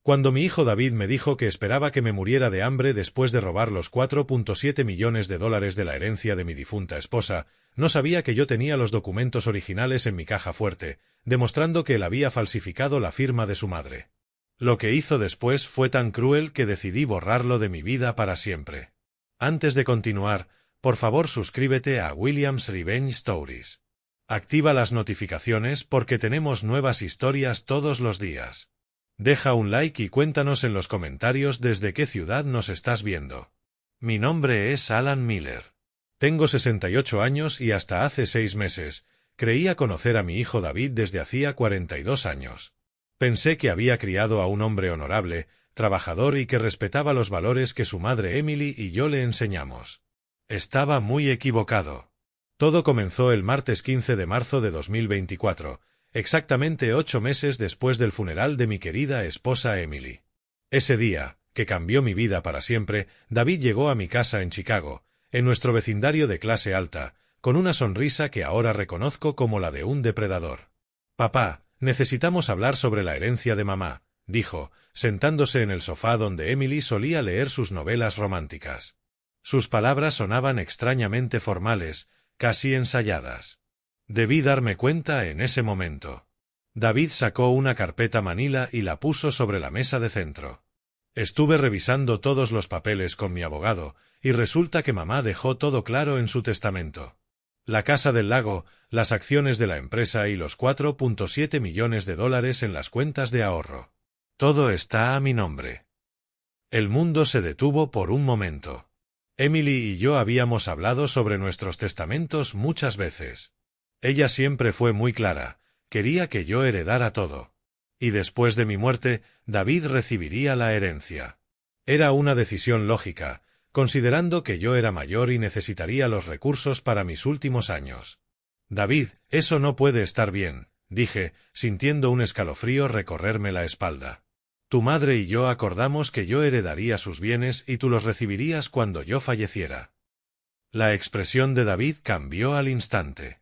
Cuando mi hijo David me dijo que esperaba que me muriera de hambre después de robar los 4,7 millones de dólares de la herencia de mi difunta esposa, no sabía que yo tenía los documentos originales en mi caja fuerte, demostrando que él había falsificado la firma de su madre. Lo que hizo después fue tan cruel que decidí borrarlo de mi vida para siempre. Antes de continuar, por favor suscríbete a William's Revenge Stories. Activa las notificaciones porque tenemos nuevas historias todos los días. Deja un like y cuéntanos en los comentarios desde qué ciudad nos estás viendo. Mi nombre es Alan Miller. Tengo 68 años y hasta hace 6 meses, creía conocer a mi hijo David desde hacía 42 años. Pensé que había criado a un hombre honorable, trabajador y que respetaba los valores que su madre Emily y yo le enseñamos. Estaba muy equivocado. Todo comenzó el martes 15 de marzo de 2024, exactamente 8 meses después del funeral de mi querida esposa Emily. Ese día, que cambió mi vida para siempre, David llegó a mi casa en Chicago, en nuestro vecindario de clase alta, con una sonrisa que ahora reconozco como la de un depredador. «Papá, necesitamos hablar sobre la herencia de mamá», dijo, sentándose en el sofá donde Emily solía leer sus novelas románticas. Sus palabras sonaban extrañamente formales, casi ensayadas. Debí darme cuenta en ese momento. David sacó una carpeta manila y la puso sobre la mesa de centro. Estuve revisando todos los papeles con mi abogado, y resulta que mamá dejó todo claro en su testamento. La casa del lago, las acciones de la empresa y los 4,7 millones de dólares en las cuentas de ahorro. Todo está a mi nombre. El mundo se detuvo por un momento. Emily y yo habíamos hablado sobre nuestros testamentos muchas veces. Ella siempre fue muy clara, quería que yo heredara todo. Y después de mi muerte, David recibiría la herencia. Era una decisión lógica, considerando que yo era mayor y necesitaría los recursos para mis últimos años. David, eso no puede estar bien, dije, sintiendo un escalofrío recorrerme la espalda. Tu madre y yo acordamos que yo heredaría sus bienes y tú los recibirías cuando yo falleciera. La expresión de David cambió al instante.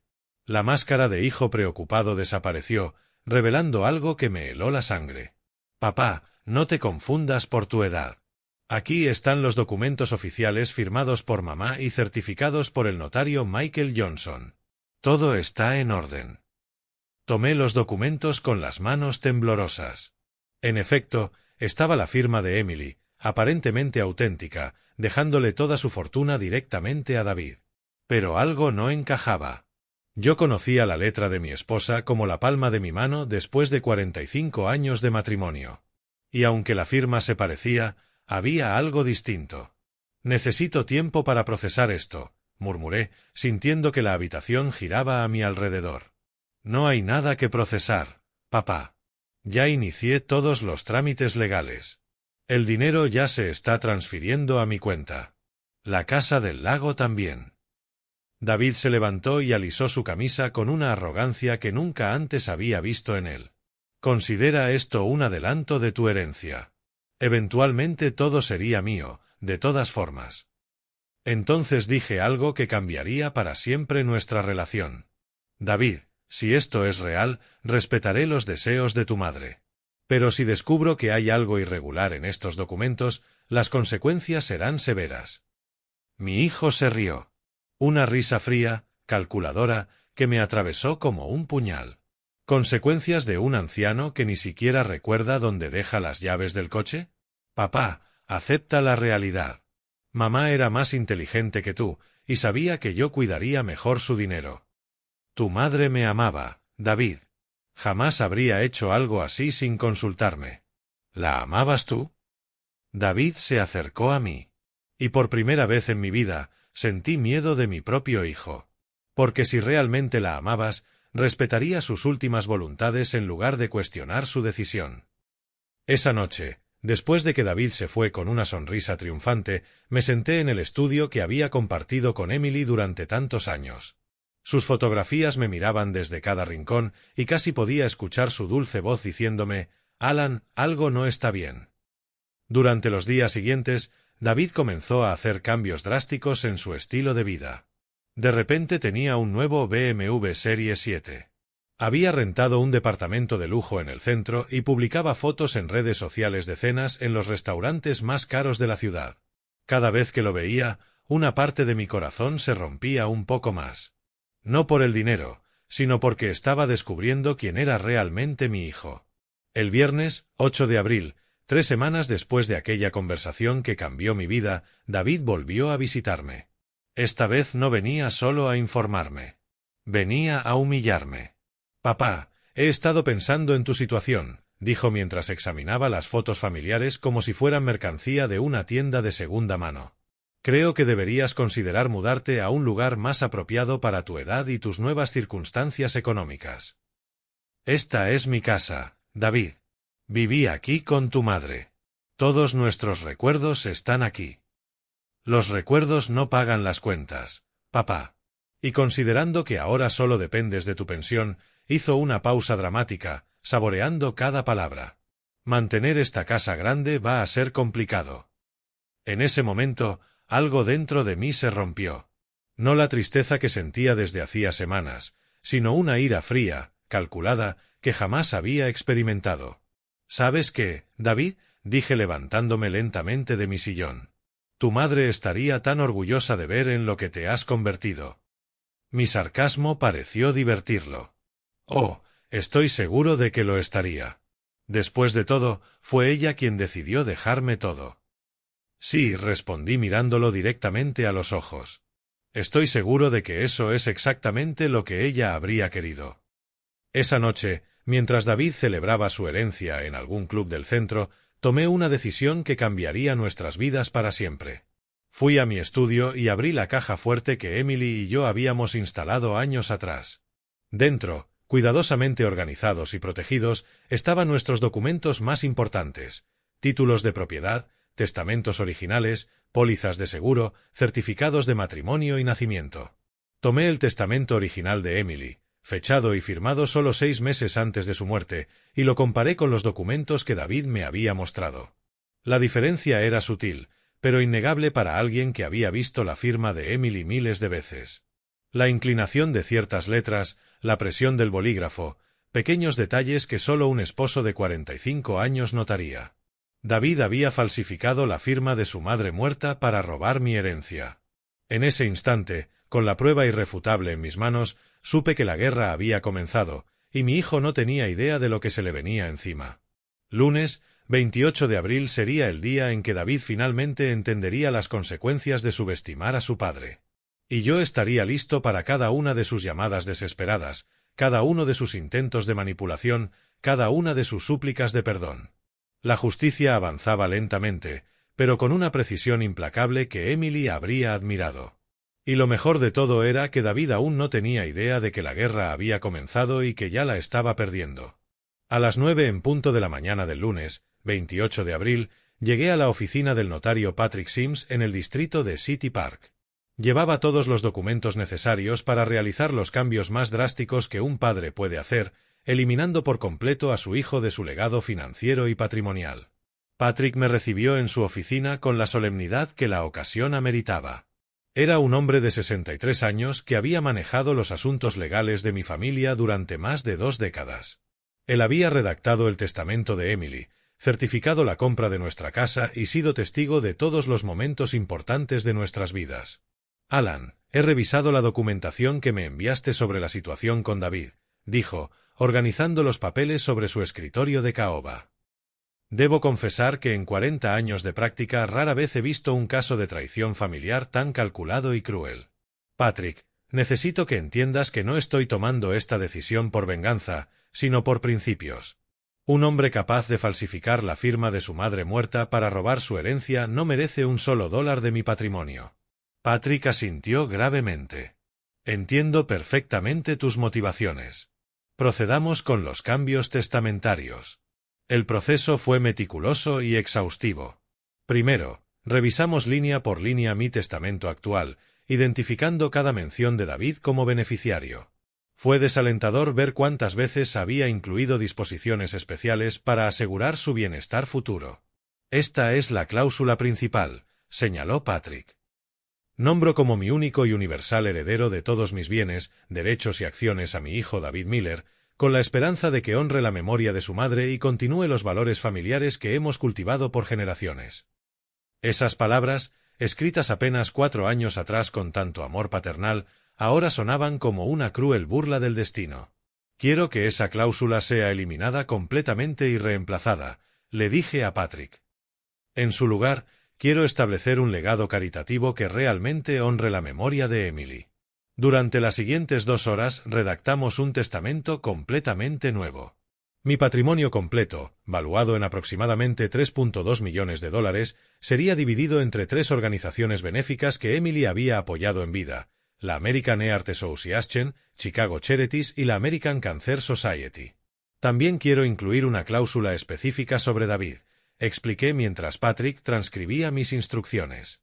La máscara de hijo preocupado desapareció, revelando algo que me heló la sangre. Papá, no te confundas por tu edad. Aquí están los documentos oficiales firmados por mamá y certificados por el notario Michael Johnson. Todo está en orden. Tomé los documentos con las manos temblorosas. En efecto, estaba la firma de Emily, aparentemente auténtica, dejándole toda su fortuna directamente a David. Pero algo no encajaba. Yo conocía la letra de mi esposa como la palma de mi mano después de 45 años de matrimonio. Y aunque la firma se parecía, había algo distinto. Necesito tiempo para procesar esto, murmuré, sintiendo que la habitación giraba a mi alrededor. No hay nada que procesar, papá. Ya inicié todos los trámites legales. El dinero ya se está transfiriendo a mi cuenta. La casa del lago también. David se levantó y alisó su camisa con una arrogancia que nunca antes había visto en él. Considera esto un adelanto de tu herencia. Eventualmente todo sería mío, de todas formas. Entonces dije algo que cambiaría para siempre nuestra relación. David, si esto es real, respetaré los deseos de tu madre. Pero si descubro que hay algo irregular en estos documentos, las consecuencias serán severas. Mi hijo se rió. Una risa fría, calculadora, que me atravesó como un puñal. ¿Consecuencias de un anciano que ni siquiera recuerda dónde deja las llaves del coche? Papá, acepta la realidad. Mamá era más inteligente que tú, y sabía que yo cuidaría mejor su dinero. Tu madre me amaba, David. Jamás habría hecho algo así sin consultarme. ¿La amabas tú? David se acercó a mí. Y por primera vez en mi vida, sentí miedo de mi propio hijo. Porque si realmente la amabas, respetaría sus últimas voluntades en lugar de cuestionar su decisión. Esa noche, después de que David se fue con una sonrisa triunfante, me senté en el estudio que había compartido con Emily durante tantos años. Sus fotografías me miraban desde cada rincón y casi podía escuchar su dulce voz diciéndome: «Alan, algo no está bien». Durante los días siguientes, David comenzó a hacer cambios drásticos en su estilo de vida. De repente tenía un nuevo BMW Serie 7. Había rentado un departamento de lujo en el centro y publicaba fotos en redes sociales de cenas en los restaurantes más caros de la ciudad. Cada vez que lo veía, una parte de mi corazón se rompía un poco más. No por el dinero, sino porque estaba descubriendo quién era realmente mi hijo. El viernes, 8 de abril, 3 semanas después de aquella conversación que cambió mi vida, David volvió a visitarme. Esta vez no venía solo a informarme. Venía a humillarme. «Papá, he estado pensando en tu situación», dijo mientras examinaba las fotos familiares como si fueran mercancía de una tienda de segunda mano. «Creo que deberías considerar mudarte a un lugar más apropiado para tu edad y tus nuevas circunstancias económicas». «Esta es mi casa, David. Viví aquí con tu madre. Todos nuestros recuerdos están aquí. Los recuerdos no pagan las cuentas, papá. Y considerando que ahora solo dependes de tu pensión», hizo una pausa dramática, saboreando cada palabra. «Mantener esta casa grande va a ser complicado». En ese momento, algo dentro de mí se rompió. No la tristeza que sentía desde hacía semanas, sino una ira fría, calculada, que jamás había experimentado. «¿Sabes qué, David?», dije levantándome lentamente de mi sillón. «Tu madre estaría tan orgullosa de ver en lo que te has convertido». Mi sarcasmo pareció divertirlo. «Oh, estoy seguro de que lo estaría. Después de todo, fue ella quien decidió dejarme todo». «Sí», respondí mirándolo directamente a los ojos. «Estoy seguro de que eso es exactamente lo que ella habría querido». Esa noche, mientras David celebraba su herencia en algún club del centro, tomé una decisión que cambiaría nuestras vidas para siempre. Fui a mi estudio y abrí la caja fuerte que Emily y yo habíamos instalado años atrás. Dentro, cuidadosamente organizados y protegidos, estaban nuestros documentos más importantes: títulos de propiedad, testamentos originales, pólizas de seguro, certificados de matrimonio y nacimiento. Tomé el testamento original de Emily, fechado y firmado solo 6 meses antes de su muerte, y lo comparé con los documentos que David me había mostrado. La diferencia era sutil, pero innegable para alguien que había visto la firma de Emily miles de veces. La inclinación de ciertas letras, la presión del bolígrafo, pequeños detalles que solo un esposo de 45 años notaría. David había falsificado la firma de su madre muerta para robar mi herencia. En ese instante, con la prueba irrefutable en mis manos, supe que la guerra había comenzado, y mi hijo no tenía idea de lo que se le venía encima. Lunes, 28 de abril sería el día en que David finalmente entendería las consecuencias de subestimar a su padre. Y yo estaría listo para cada una de sus llamadas desesperadas, cada uno de sus intentos de manipulación, cada una de sus súplicas de perdón. La justicia avanzaba lentamente, pero con una precisión implacable que Emily habría admirado. Y lo mejor de todo era que David aún no tenía idea de que la guerra había comenzado y que ya la estaba perdiendo. A las 9 en punto de la mañana del lunes, 28 de abril, llegué a la oficina del notario Patrick Sims en el distrito de City Park. Llevaba todos los documentos necesarios para realizar los cambios más drásticos que un padre puede hacer, eliminando por completo a su hijo de su legado financiero y patrimonial. Patrick me recibió en su oficina con la solemnidad que la ocasión ameritaba. Era un hombre de 63 años que había manejado los asuntos legales de mi familia durante más de 2 décadas. Él había redactado el testamento de Emily, certificado la compra de nuestra casa y sido testigo de todos los momentos importantes de nuestras vidas. «Alan, he revisado la documentación que me enviaste sobre la situación con David», dijo, organizando los papeles sobre su escritorio de caoba. «Debo confesar que en 40 años de práctica rara vez he visto un caso de traición familiar tan calculado y cruel. Patrick, necesito que entiendas que no estoy tomando esta decisión por venganza, sino por principios. Un hombre capaz de falsificar la firma de su madre muerta para robar su herencia no merece un solo dólar de mi patrimonio». Patrick asintió gravemente. «Entiendo perfectamente tus motivaciones. Procedamos con los cambios testamentarios». El proceso fue meticuloso y exhaustivo. Primero, revisamos línea por línea mi testamento actual, identificando cada mención de David como beneficiario. Fue desalentador ver cuántas veces había incluido disposiciones especiales para asegurar su bienestar futuro. «Esta es la cláusula principal», señaló Patrick. «Nombro como mi único y universal heredero de todos mis bienes, derechos y acciones a mi hijo David Miller, con la esperanza de que honre la memoria de su madre y continúe los valores familiares que hemos cultivado por generaciones. Esas palabras, escritas apenas 4 años atrás con tanto amor paternal, ahora sonaban como una cruel burla del destino. Quiero que esa cláusula sea eliminada completamente y reemplazada, le dije a Patrick. En su lugar, quiero establecer un legado caritativo que realmente honre la memoria de Emily. Durante las siguientes 2 horas redactamos un testamento completamente nuevo. Mi patrimonio completo, valuado en aproximadamente $3.2 millones, sería dividido entre 3 organizaciones benéficas que Emily había apoyado en vida: la American Heart Association, Chicago Charities y la American Cancer Society. También quiero incluir una cláusula específica sobre David, expliqué mientras Patrick transcribía mis instrucciones.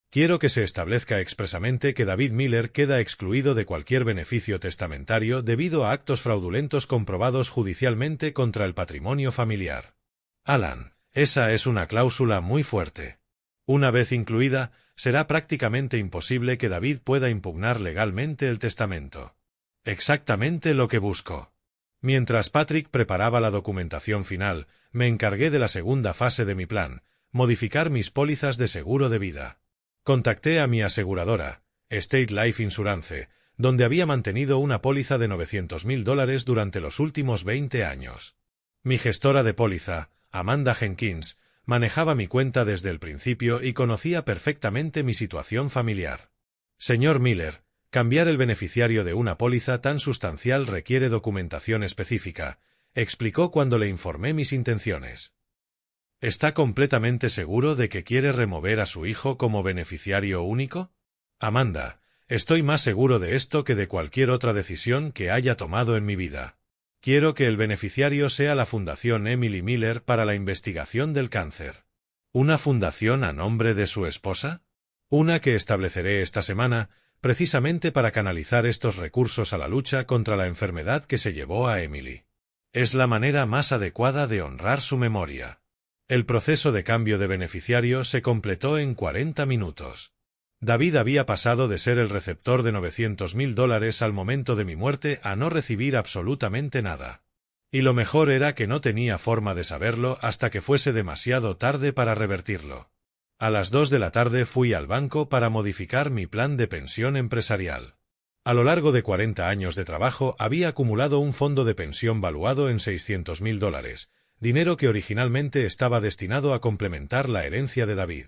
Quiero que se establezca expresamente que David Miller queda excluido de cualquier beneficio testamentario debido a actos fraudulentos comprobados judicialmente contra el patrimonio familiar. Alan, esa es una cláusula muy fuerte. Una vez incluida, será prácticamente imposible que David pueda impugnar legalmente el testamento. Exactamente lo que busco. Mientras Patrick preparaba la documentación final, me encargué de la segunda fase de mi plan: modificar mis pólizas de seguro de vida. Contacté a mi aseguradora, State Life Insurance, donde había mantenido una póliza de $900,000 durante los últimos 20 años. Mi gestora de póliza, Amanda Jenkins, manejaba mi cuenta desde el principio y conocía perfectamente mi situación familiar. Señor Miller, cambiar el beneficiario de una póliza tan sustancial requiere documentación específica, explicó cuando le informé mis intenciones. ¿Está completamente seguro de que quiere remover a su hijo como beneficiario único? Amanda, estoy más seguro de esto que de cualquier otra decisión que haya tomado en mi vida. Quiero que el beneficiario sea la Fundación Emily Miller para la investigación del cáncer. ¿Una fundación a nombre de su esposa? Una que estableceré esta semana, precisamente para canalizar estos recursos a la lucha contra la enfermedad que se llevó a Emily. Es la manera más adecuada de honrar su memoria. El proceso de cambio de beneficiario se completó en 40 minutos. David había pasado de ser el receptor de $900,000 al momento de mi muerte a no recibir absolutamente nada. Y lo mejor era que no tenía forma de saberlo hasta que fuese demasiado tarde para revertirlo. A las 2 de la tarde fui al banco para modificar mi plan de pensión empresarial. A lo largo de 40 años de trabajo había acumulado un fondo de pensión valuado en $600,000, dinero que originalmente estaba destinado a complementar la herencia de David.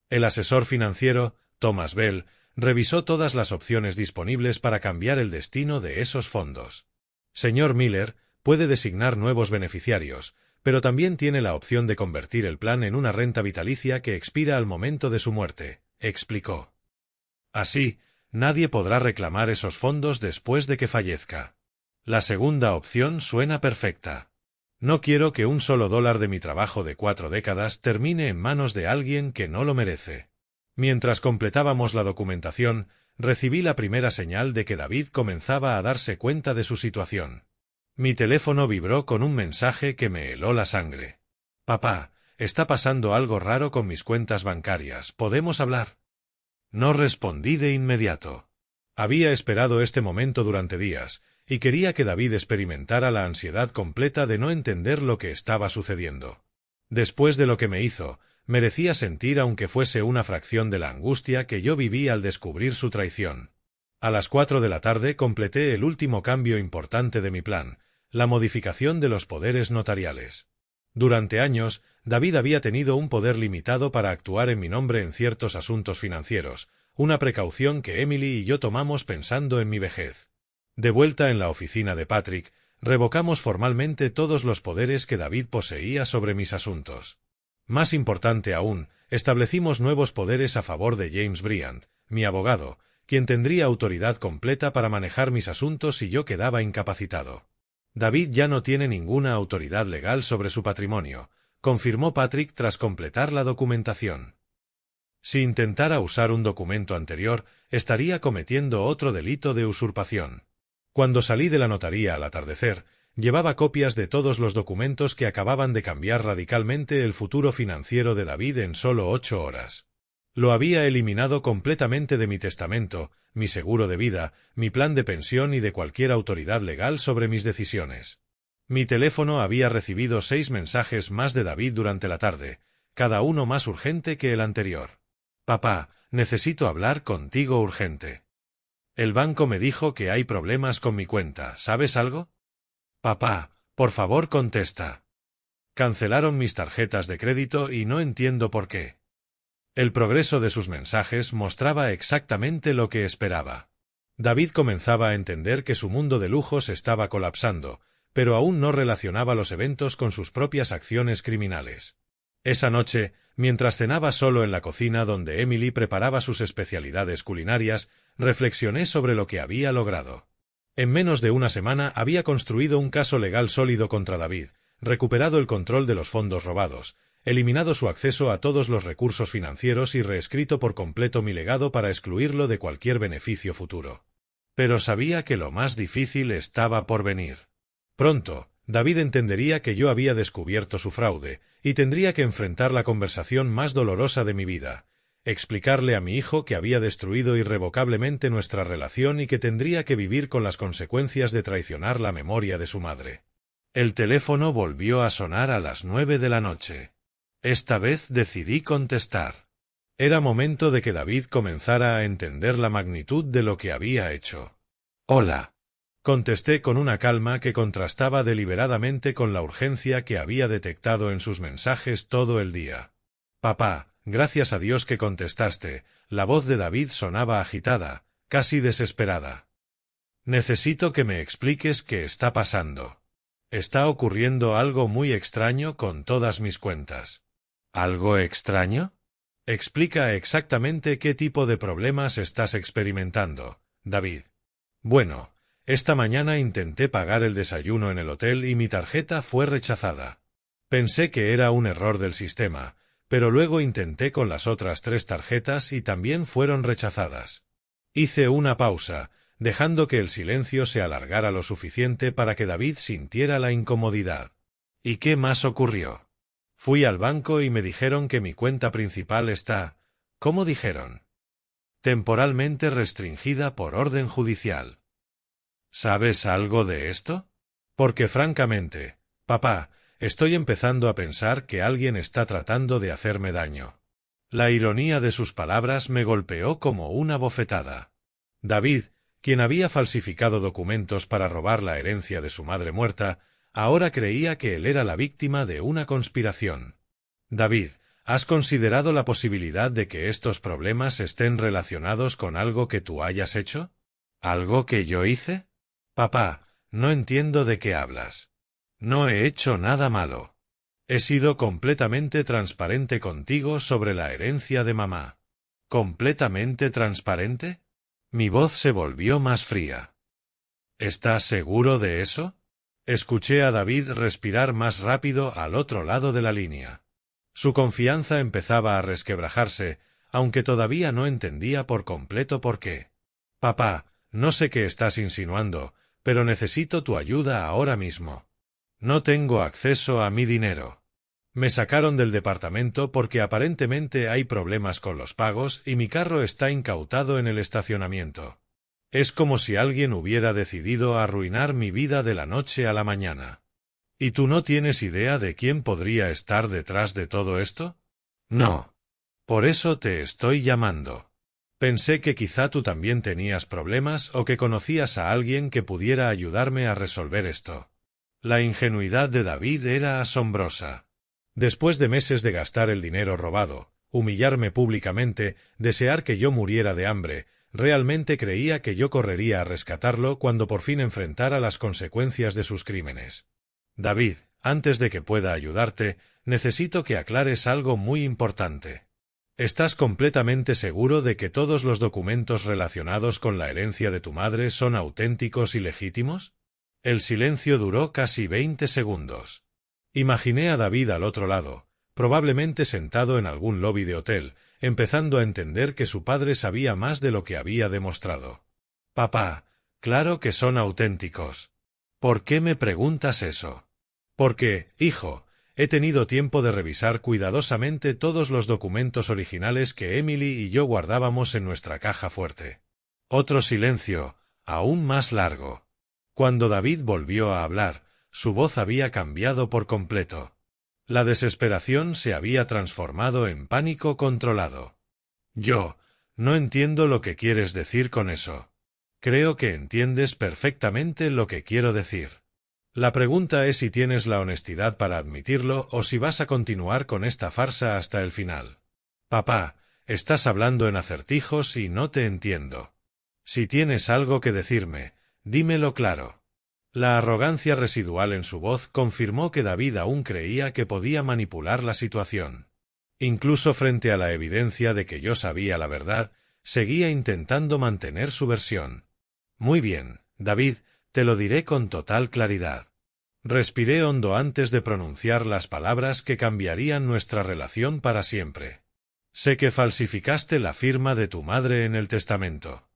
El asesor financiero, Thomas Bell, revisó todas las opciones disponibles para cambiar el destino de esos fondos. Señor Miller, puede designar nuevos beneficiarios, pero también tiene la opción de convertir el plan en una renta vitalicia que expira al momento de su muerte, explicó. Así, nadie podrá reclamar esos fondos después de que fallezca. La segunda opción suena perfecta. No quiero que un solo dólar de mi trabajo de 4 décadas termine en manos de alguien que no lo merece. Mientras completábamos la documentación, recibí la primera señal de que David comenzaba a darse cuenta de su situación. Mi teléfono vibró con un mensaje que me heló la sangre. Papá, está pasando algo raro con mis cuentas bancarias, ¿podemos hablar? No respondí de inmediato. Había esperado este momento durante días, y quería que David experimentara la ansiedad completa de no entender lo que estaba sucediendo. Después de lo que me hizo, merecía sentir aunque fuese una fracción de la angustia que yo viví al descubrir su traición. A las 4 de la tarde completé el último cambio importante de mi plan, la modificación de los poderes notariales. Durante años, David había tenido un poder limitado para actuar en mi nombre en ciertos asuntos financieros, una precaución que Emily y yo tomamos pensando en mi vejez. De vuelta en la oficina de Patrick, revocamos formalmente todos los poderes que David poseía sobre mis asuntos. Más importante aún, establecimos nuevos poderes a favor de James Bryant, mi abogado, quien tendría autoridad completa para manejar mis asuntos si yo quedaba incapacitado. David ya no tiene ninguna autoridad legal sobre su patrimonio, confirmó Patrick tras completar la documentación. Si intentara usar un documento anterior, estaría cometiendo otro delito de usurpación. Cuando salí de la notaría al atardecer, llevaba copias de todos los documentos que acababan de cambiar radicalmente el futuro financiero de David en solo 8 horas. Lo había eliminado completamente de mi testamento, mi seguro de vida, mi plan de pensión y de cualquier autoridad legal sobre mis decisiones. Mi teléfono había recibido 6 mensajes más de David durante la tarde, cada uno más urgente que el anterior. Papá, necesito hablar contigo urgente. El banco me dijo que hay problemas con mi cuenta, ¿sabes algo? Papá, por favor contesta. Cancelaron mis tarjetas de crédito y no entiendo por qué. El progreso de sus mensajes mostraba exactamente lo que esperaba. David comenzaba a entender que su mundo de lujos estaba colapsando, pero aún no relacionaba los eventos con sus propias acciones criminales. Esa noche, mientras cenaba solo en la cocina donde Emily preparaba sus especialidades culinarias, reflexioné sobre lo que había logrado. En menos de una semana había construido un caso legal sólido contra David, recuperado el control de los fondos robados, eliminado su acceso a todos los recursos financieros y reescrito por completo mi legado para excluirlo de cualquier beneficio futuro. Pero sabía que lo más difícil estaba por venir. Pronto, David entendería que yo había descubierto su fraude, y tendría que enfrentar la conversación más dolorosa de mi vida, explicarle a mi hijo que había destruido irrevocablemente nuestra relación y que tendría que vivir con las consecuencias de traicionar la memoria de su madre. El teléfono volvió a sonar a las 9 de la noche. Esta vez decidí contestar. Era momento de que David comenzara a entender la magnitud de lo que había hecho. «Hola», contesté con una calma que contrastaba deliberadamente con la urgencia que había detectado en sus mensajes todo el día. «Papá, gracias a Dios que contestaste». La voz de David sonaba agitada, casi desesperada. «Necesito que me expliques qué está pasando. Está ocurriendo algo muy extraño con todas mis cuentas». ¿Algo extraño? Explica exactamente qué tipo de problemas estás experimentando, David. Bueno, esta mañana intenté pagar el desayuno en el hotel y mi tarjeta fue rechazada. Pensé que era un error del sistema, pero luego intenté con las otras 3 tarjetas y también fueron rechazadas. Hice una pausa, dejando que el silencio se alargara lo suficiente para que David sintiera la incomodidad. ¿Y qué más ocurrió? Fui al banco y me dijeron que mi cuenta principal está, ¿cómo dijeron? Temporalmente restringida por orden judicial. ¿Sabes algo de esto? Porque francamente, papá, estoy empezando a pensar que alguien está tratando de hacerme daño. La ironía de sus palabras me golpeó como una bofetada. David, quien había falsificado documentos para robar la herencia de su madre muerta, ahora creía que él era la víctima de una conspiración. David, ¿has considerado la posibilidad de que estos problemas estén relacionados con algo que tú hayas hecho? ¿Algo que yo hice? Papá, no entiendo de qué hablas. No he hecho nada malo. He sido completamente transparente contigo sobre la herencia de mamá. ¿Completamente transparente? Mi voz se volvió más fría. ¿Estás seguro de eso? Escuché a David respirar más rápido al otro lado de la línea. Su confianza empezaba a resquebrajarse, aunque todavía no entendía por completo por qué. Papá, no sé qué estás insinuando, pero necesito tu ayuda ahora mismo. No tengo acceso a mi dinero. Me sacaron del departamento porque aparentemente hay problemas con los pagos y mi carro está incautado en el estacionamiento. Es como si alguien hubiera decidido arruinar mi vida de la noche a la mañana. ¿Y tú no tienes idea de quién podría estar detrás de todo esto? No. Por eso te estoy llamando. Pensé que quizá tú también tenías problemas o que conocías a alguien que pudiera ayudarme a resolver esto. La ingenuidad de David era asombrosa. Después de meses de gastar el dinero robado, humillarme públicamente, desear que yo muriera de hambre, realmente creía que yo correría a rescatarlo cuando por fin enfrentara las consecuencias de sus crímenes. David, antes de que pueda ayudarte, necesito que aclares algo muy importante. ¿Estás completamente seguro de que todos los documentos relacionados con la herencia de tu madre son auténticos y legítimos? El silencio duró casi 20 segundos. Imaginé a David al otro lado, probablemente sentado en algún lobby de hotel, empezando a entender que su padre sabía más de lo que había demostrado. Papá, claro que son auténticos. ¿Por qué me preguntas eso? Porque, hijo, He tenido tiempo de revisar cuidadosamente todos los documentos originales que Emily y yo guardábamos en nuestra caja fuerte. Otro silencio, aún más largo. Cuando David volvió a hablar, su voz había cambiado por completo. La desesperación se había transformado en pánico controlado. No entiendo lo que quieres decir con eso. Creo que entiendes perfectamente lo que quiero decir. La pregunta es si tienes la honestidad para admitirlo o si vas a continuar con esta farsa hasta el final. Papá, estás hablando en acertijos y no te entiendo. Si tienes algo que decirme, dímelo claro. La arrogancia residual en su voz confirmó que David aún creía que podía manipular la situación. Incluso frente a la evidencia de que yo sabía la verdad, seguía intentando mantener su versión. Muy bien, David, te lo diré con total claridad. Respiré hondo antes de pronunciar las palabras que cambiarían nuestra relación para siempre. Sé que falsificaste la firma de tu madre en el testamento.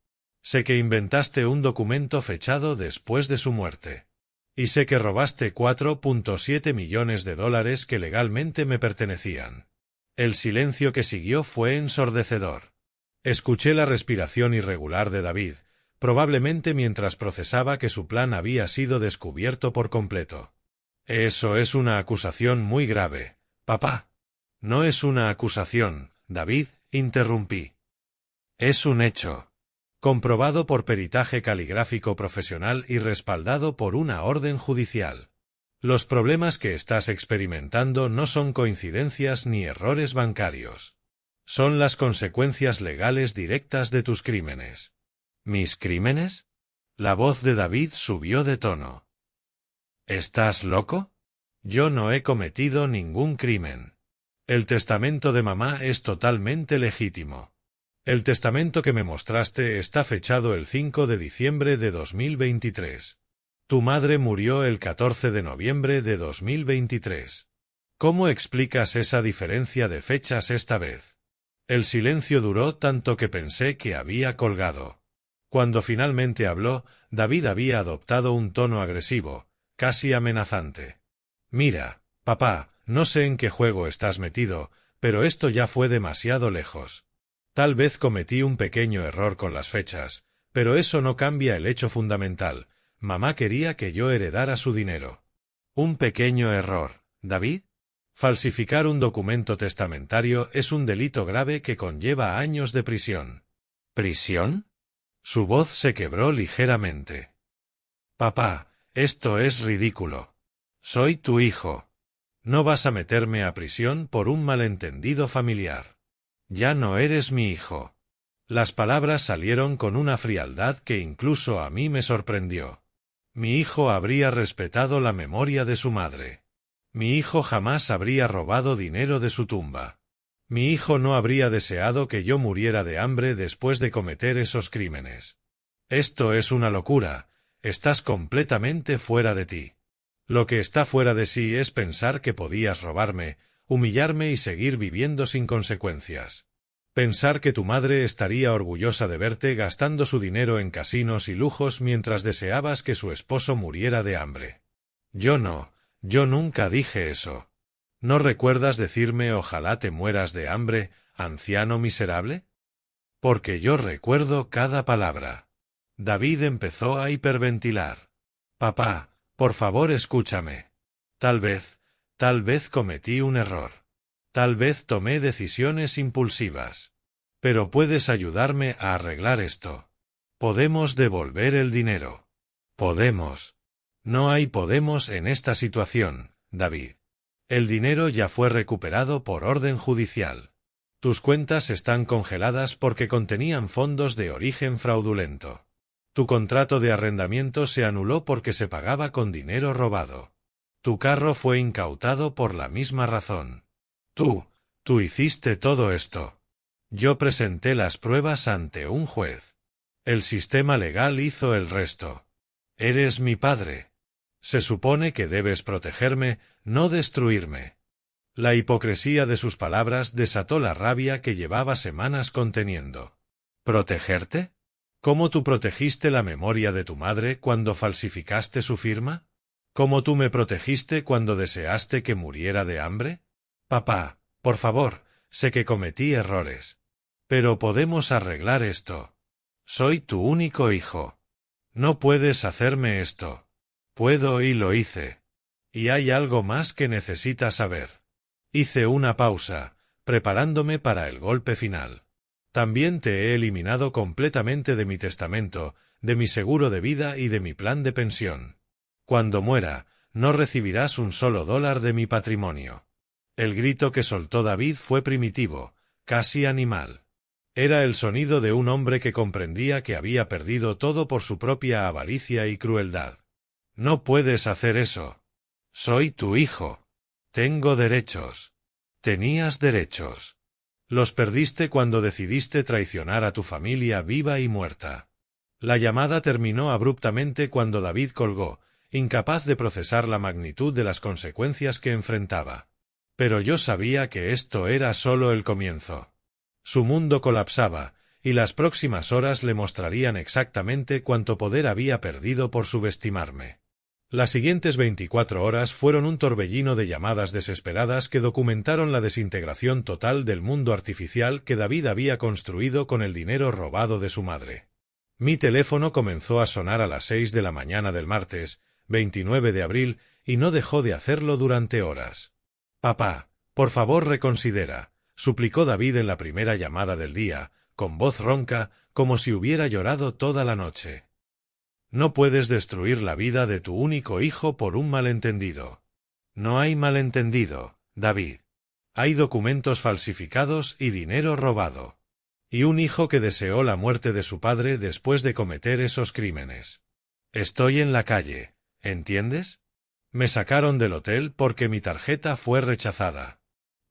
Sé que inventaste un documento fechado después de su muerte. Y sé que robaste $4.7 millones que legalmente me pertenecían. El silencio que siguió fue ensordecedor. Escuché la respiración irregular de David, probablemente mientras procesaba que su plan había sido descubierto por completo. Eso es una acusación muy grave, papá. No es una acusación, David, interrumpí. Es un hecho. Comprobado por peritaje caligráfico profesional y respaldado por una orden judicial. Los problemas que estás experimentando no son coincidencias ni errores bancarios. Son las consecuencias legales directas de tus crímenes. ¿Mis crímenes? La voz de David subió de tono. ¿Estás loco? Yo no he cometido ningún crimen. El testamento de mamá es totalmente legítimo. El testamento que me mostraste está fechado el 5 de diciembre de 2023. Tu madre murió el 14 de noviembre de 2023. ¿Cómo explicas esa diferencia de fechas esta vez? El silencio duró tanto que pensé que había colgado. Cuando finalmente habló, David había adoptado un tono agresivo, casi amenazante. Mira, papá, no sé en qué juego estás metido, pero esto ya fue demasiado lejos. Tal vez cometí un pequeño error con las fechas, pero eso no cambia el hecho fundamental. Mamá quería que yo heredara su dinero. Un pequeño error, David. Falsificar un documento testamentario es un delito grave que conlleva años de prisión. ¿Prisión? Su voz se quebró ligeramente. Papá, esto es ridículo. Soy tu hijo. No vas a meterme a prisión por un malentendido familiar. Ya no eres mi hijo. Las palabras salieron con una frialdad que incluso a mí me sorprendió. Mi hijo habría respetado la memoria de su madre. Mi hijo jamás habría robado dinero de su tumba. Mi hijo no habría deseado que yo muriera de hambre después de cometer esos crímenes. Esto es una locura. Estás completamente fuera de ti. Lo que está fuera de sí es pensar que podías robarme, humillarme y seguir viviendo sin consecuencias. Pensar que tu madre estaría orgullosa de verte gastando su dinero en casinos y lujos mientras deseabas que su esposo muriera de hambre. Yo nunca dije eso. ¿No recuerdas decirme ojalá te mueras de hambre, anciano miserable? Porque yo recuerdo cada palabra. David empezó a hiperventilar. Papá, por favor escúchame. Tal vez cometí un error. Tal vez tomé decisiones impulsivas. Pero puedes ayudarme a arreglar esto. Podemos devolver el dinero. Podemos. No hay podemos en esta situación, David. El dinero ya fue recuperado por orden judicial. Tus cuentas están congeladas porque contenían fondos de origen fraudulento. Tu contrato de arrendamiento se anuló porque se pagaba con dinero robado. Tu carro fue incautado por la misma razón. Tú hiciste todo esto. Yo presenté las pruebas ante un juez. El sistema legal hizo el resto. Eres mi padre. Se supone que debes protegerme, no destruirme. La hipocresía de sus palabras desató la rabia que llevaba semanas conteniendo. ¿Protegerte? ¿Cómo tú protegiste la memoria de tu madre cuando falsificaste su firma? ¿Cómo tú me protegiste cuando deseaste que muriera de hambre? Papá, por favor, sé que cometí errores. Pero podemos arreglar esto. Soy tu único hijo. No puedes hacerme esto. Puedo y lo hice. Y hay algo más que necesitas saber. Hice una pausa, preparándome para el golpe final. También te he eliminado completamente de mi testamento, de mi seguro de vida y de mi plan de pensión. Cuando muera, no recibirás un solo dólar de mi patrimonio. El grito que soltó David fue primitivo, casi animal. Era el sonido de un hombre que comprendía que había perdido todo por su propia avaricia y crueldad. No puedes hacer eso. Soy tu hijo. Tengo derechos. Tenías derechos. Los perdiste cuando decidiste traicionar a tu familia viva y muerta. La llamada terminó abruptamente cuando David colgó, incapaz de procesar la magnitud de las consecuencias que enfrentaba. Pero yo sabía que esto era solo el comienzo. Su mundo colapsaba, y las próximas horas le mostrarían exactamente cuánto poder había perdido por subestimarme. Las siguientes 24 horas fueron un torbellino de llamadas desesperadas que documentaron la desintegración total del mundo artificial que David había construido con el dinero robado de su madre. Mi teléfono comenzó a sonar a las 6 de la mañana del martes, 29 de abril, y no dejó de hacerlo durante horas. «Papá, por favor reconsidera», suplicó David en la primera llamada del día, con voz ronca, como si hubiera llorado toda la noche. «No puedes destruir la vida de tu único hijo por un malentendido. No hay malentendido, David. Hay documentos falsificados y dinero robado. Y un hijo que deseó la muerte de su padre después de cometer esos crímenes. Estoy en la calle, ¿entiendes? Me sacaron del hotel porque mi tarjeta fue rechazada.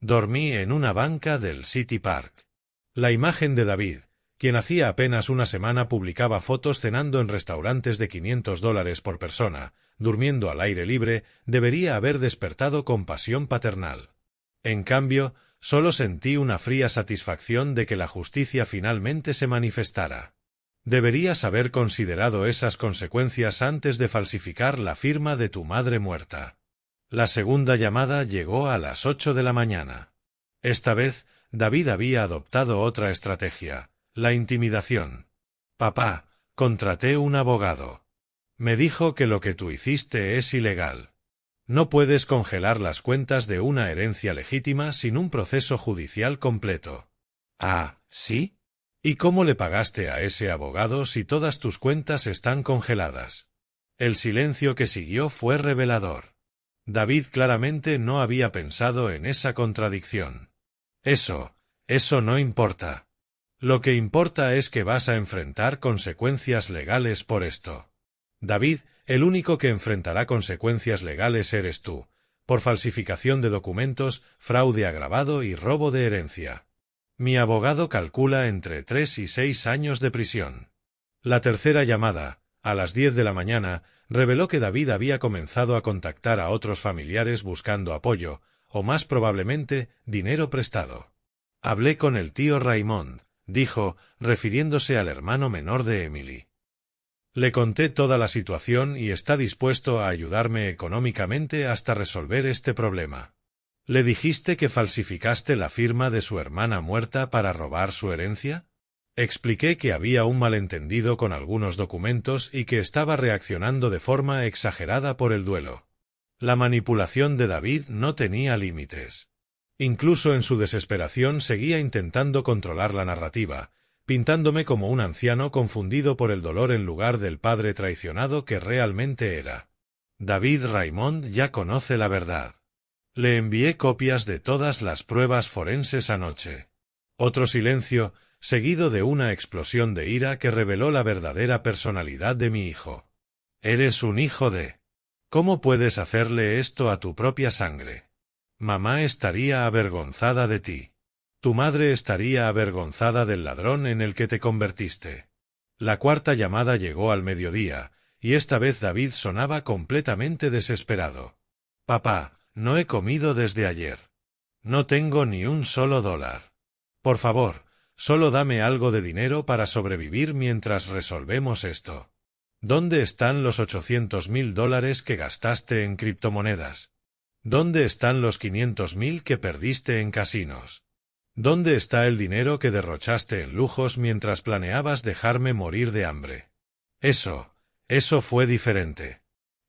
Dormí en una banca del City Park». La imagen de David, quien hacía apenas una semana publicaba fotos cenando en restaurantes de $500 por persona, durmiendo al aire libre, debería haber despertado compasión paternal. En cambio, solo sentí una fría satisfacción de que la justicia finalmente se manifestara. Deberías haber considerado esas consecuencias antes de falsificar la firma de tu madre muerta. La segunda llamada llegó a las 8 de la mañana. Esta vez, David había adoptado otra estrategia, la intimidación. «Papá, contraté un abogado. Me dijo que lo que tú hiciste es ilegal. No puedes congelar las cuentas de una herencia legítima sin un proceso judicial completo». «Ah, ¿sí? ¿Y cómo le pagaste a ese abogado si todas tus cuentas están congeladas?» El silencio que siguió fue revelador. David claramente no había pensado en esa contradicción. Eso no importa. Lo que importa es que vas a enfrentar consecuencias legales por esto. David, el único que enfrentará consecuencias legales eres tú, por falsificación de documentos, fraude agravado y robo de herencia. Mi abogado calcula entre 3 y 6 años de prisión. La tercera llamada, a las 10 de la mañana, reveló que David había comenzado a contactar a otros familiares buscando apoyo, o más probablemente, dinero prestado. «Hablé con el tío Raymond», dijo, refiriéndose al hermano menor de Emily. «Le conté toda la situación y está dispuesto a ayudarme económicamente hasta resolver este problema». «¿Le dijiste que falsificaste la firma de su hermana muerta para robar su herencia?» Expliqué que había un malentendido con algunos documentos y que estaba reaccionando de forma exagerada por el duelo. La manipulación de David no tenía límites. Incluso en su desesperación seguía intentando controlar la narrativa, pintándome como un anciano confundido por el dolor en lugar del padre traicionado que realmente era. David Raymond ya conoce la verdad. Le envié copias de todas las pruebas forenses anoche. Otro silencio, seguido de una explosión de ira que reveló la verdadera personalidad de mi hijo. «Eres un hijo de... ¿Cómo puedes hacerle esto a tu propia sangre? Mamá estaría avergonzada de ti. Tu madre estaría avergonzada del ladrón en el que te convertiste». La cuarta llamada llegó al mediodía, y esta vez David sonaba completamente desesperado. «Papá, no he comido desde ayer. No tengo ni un solo dólar. Por favor, solo dame algo de dinero para sobrevivir mientras resolvemos esto». ¿Dónde están los $800.000 que gastaste en criptomonedas? ¿Dónde están los 500.000 que perdiste en casinos? ¿Dónde está el dinero que derrochaste en lujos mientras planeabas dejarme morir de hambre? Eso fue diferente.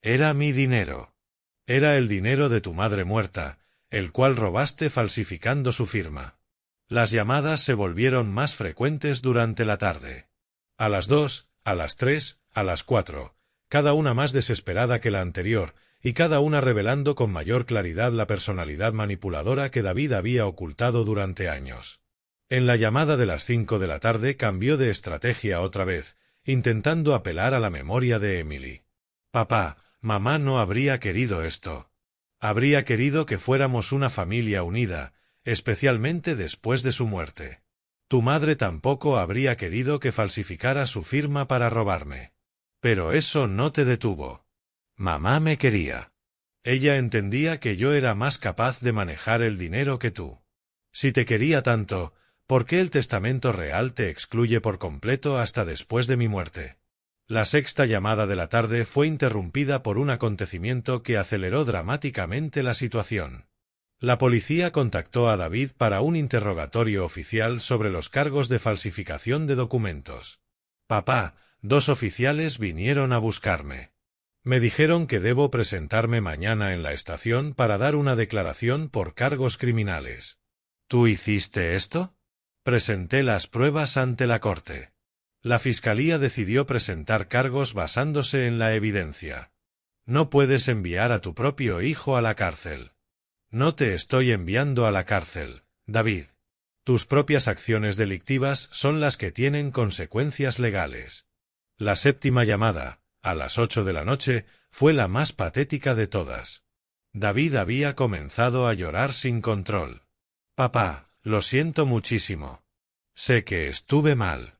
Era mi dinero. Era el dinero de tu madre muerta, el cual robaste falsificando su firma. Las llamadas se volvieron más frecuentes durante la tarde. A las 2, a las 3, a las 4, cada una más desesperada que la anterior, y cada una revelando con mayor claridad la personalidad manipuladora que David había ocultado durante años. En la llamada de las 5 de la tarde cambió de estrategia otra vez, intentando apelar a la memoria de Emily. Papá, mamá no habría querido esto. Habría querido que fuéramos una familia unida, especialmente después de su muerte. Tu madre tampoco habría querido que falsificara su firma para robarme. Pero eso no te detuvo. Mamá me quería. Ella entendía que yo era más capaz de manejar el dinero que tú. Si te quería tanto, ¿por qué el testamento real te excluye por completo hasta después de mi muerte? La sexta llamada de la tarde fue interrumpida por un acontecimiento que aceleró dramáticamente la situación. La policía contactó a David para un interrogatorio oficial sobre los cargos de falsificación de documentos. Papá, 2 oficiales vinieron a buscarme. Me dijeron que debo presentarme mañana en la estación para dar una declaración por cargos criminales. ¿Tú hiciste esto? Presenté las pruebas ante la corte. La fiscalía decidió presentar cargos basándose en la evidencia. No puedes enviar a tu propio hijo a la cárcel. No te estoy enviando a la cárcel, David. Tus propias acciones delictivas son las que tienen consecuencias legales. La séptima llamada, a las 8 de la noche, fue la más patética de todas. David había comenzado a llorar sin control. Papá, lo siento muchísimo. Sé que estuve mal.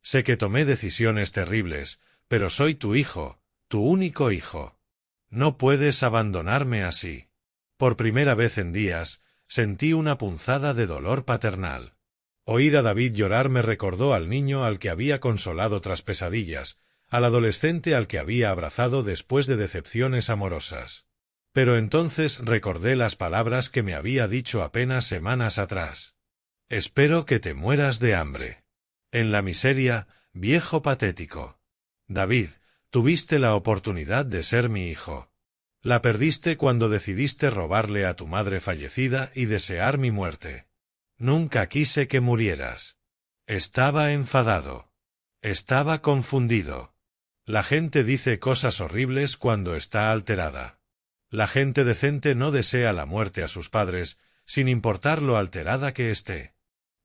Sé que tomé decisiones terribles, pero soy tu hijo, tu único hijo. No puedes abandonarme así. Por primera vez en días, sentí una punzada de dolor paternal. Oír a David llorar me recordó al niño al que había consolado tras pesadillas, al adolescente al que había abrazado después de decepciones amorosas. Pero entonces recordé las palabras que me había dicho apenas semanas atrás. Espero que te mueras de hambre. En la miseria, viejo patético. David, tuviste la oportunidad de ser mi hijo. La perdiste cuando decidiste robarle a tu madre fallecida y desear mi muerte. Nunca quise que murieras. Estaba enfadado. Estaba confundido. La gente dice cosas horribles cuando está alterada. La gente decente no desea la muerte a sus padres, sin importar lo alterada que esté.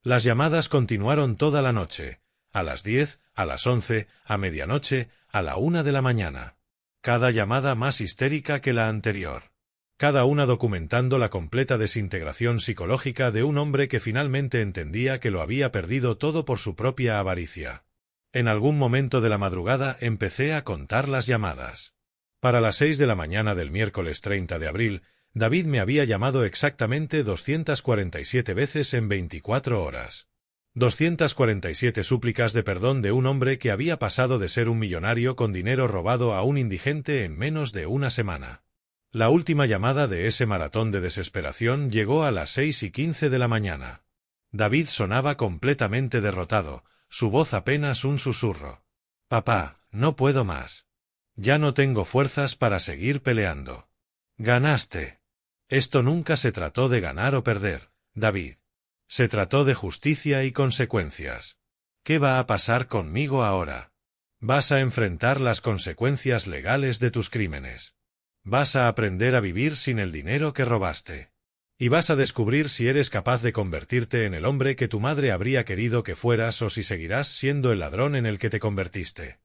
Las llamadas continuaron toda la noche, a las 10, a las 11, a medianoche, a la 1 de la mañana. Cada llamada más histérica que la anterior. Cada una documentando la completa desintegración psicológica de un hombre que finalmente entendía que lo había perdido todo por su propia avaricia. En algún momento de la madrugada empecé a contar las llamadas. Para las 6 de la mañana del miércoles 30 de abril, David me había llamado exactamente 247 veces en 24 horas. 247 súplicas de perdón de un hombre que había pasado de ser un millonario con dinero robado a un indigente en menos de una semana. La última llamada de ese maratón de desesperación llegó a las 6:15 de la mañana. David sonaba completamente derrotado, su voz apenas un susurro. Papá, no puedo más. Ya no tengo fuerzas para seguir peleando. Ganaste. Esto nunca se trató de ganar o perder, David. Se trató de justicia y consecuencias. ¿Qué va a pasar conmigo ahora? Vas a enfrentar las consecuencias legales de tus crímenes. Vas a aprender a vivir sin el dinero que robaste. Y vas a descubrir si eres capaz de convertirte en el hombre que tu madre habría querido que fueras o si seguirás siendo el ladrón en el que te convertiste.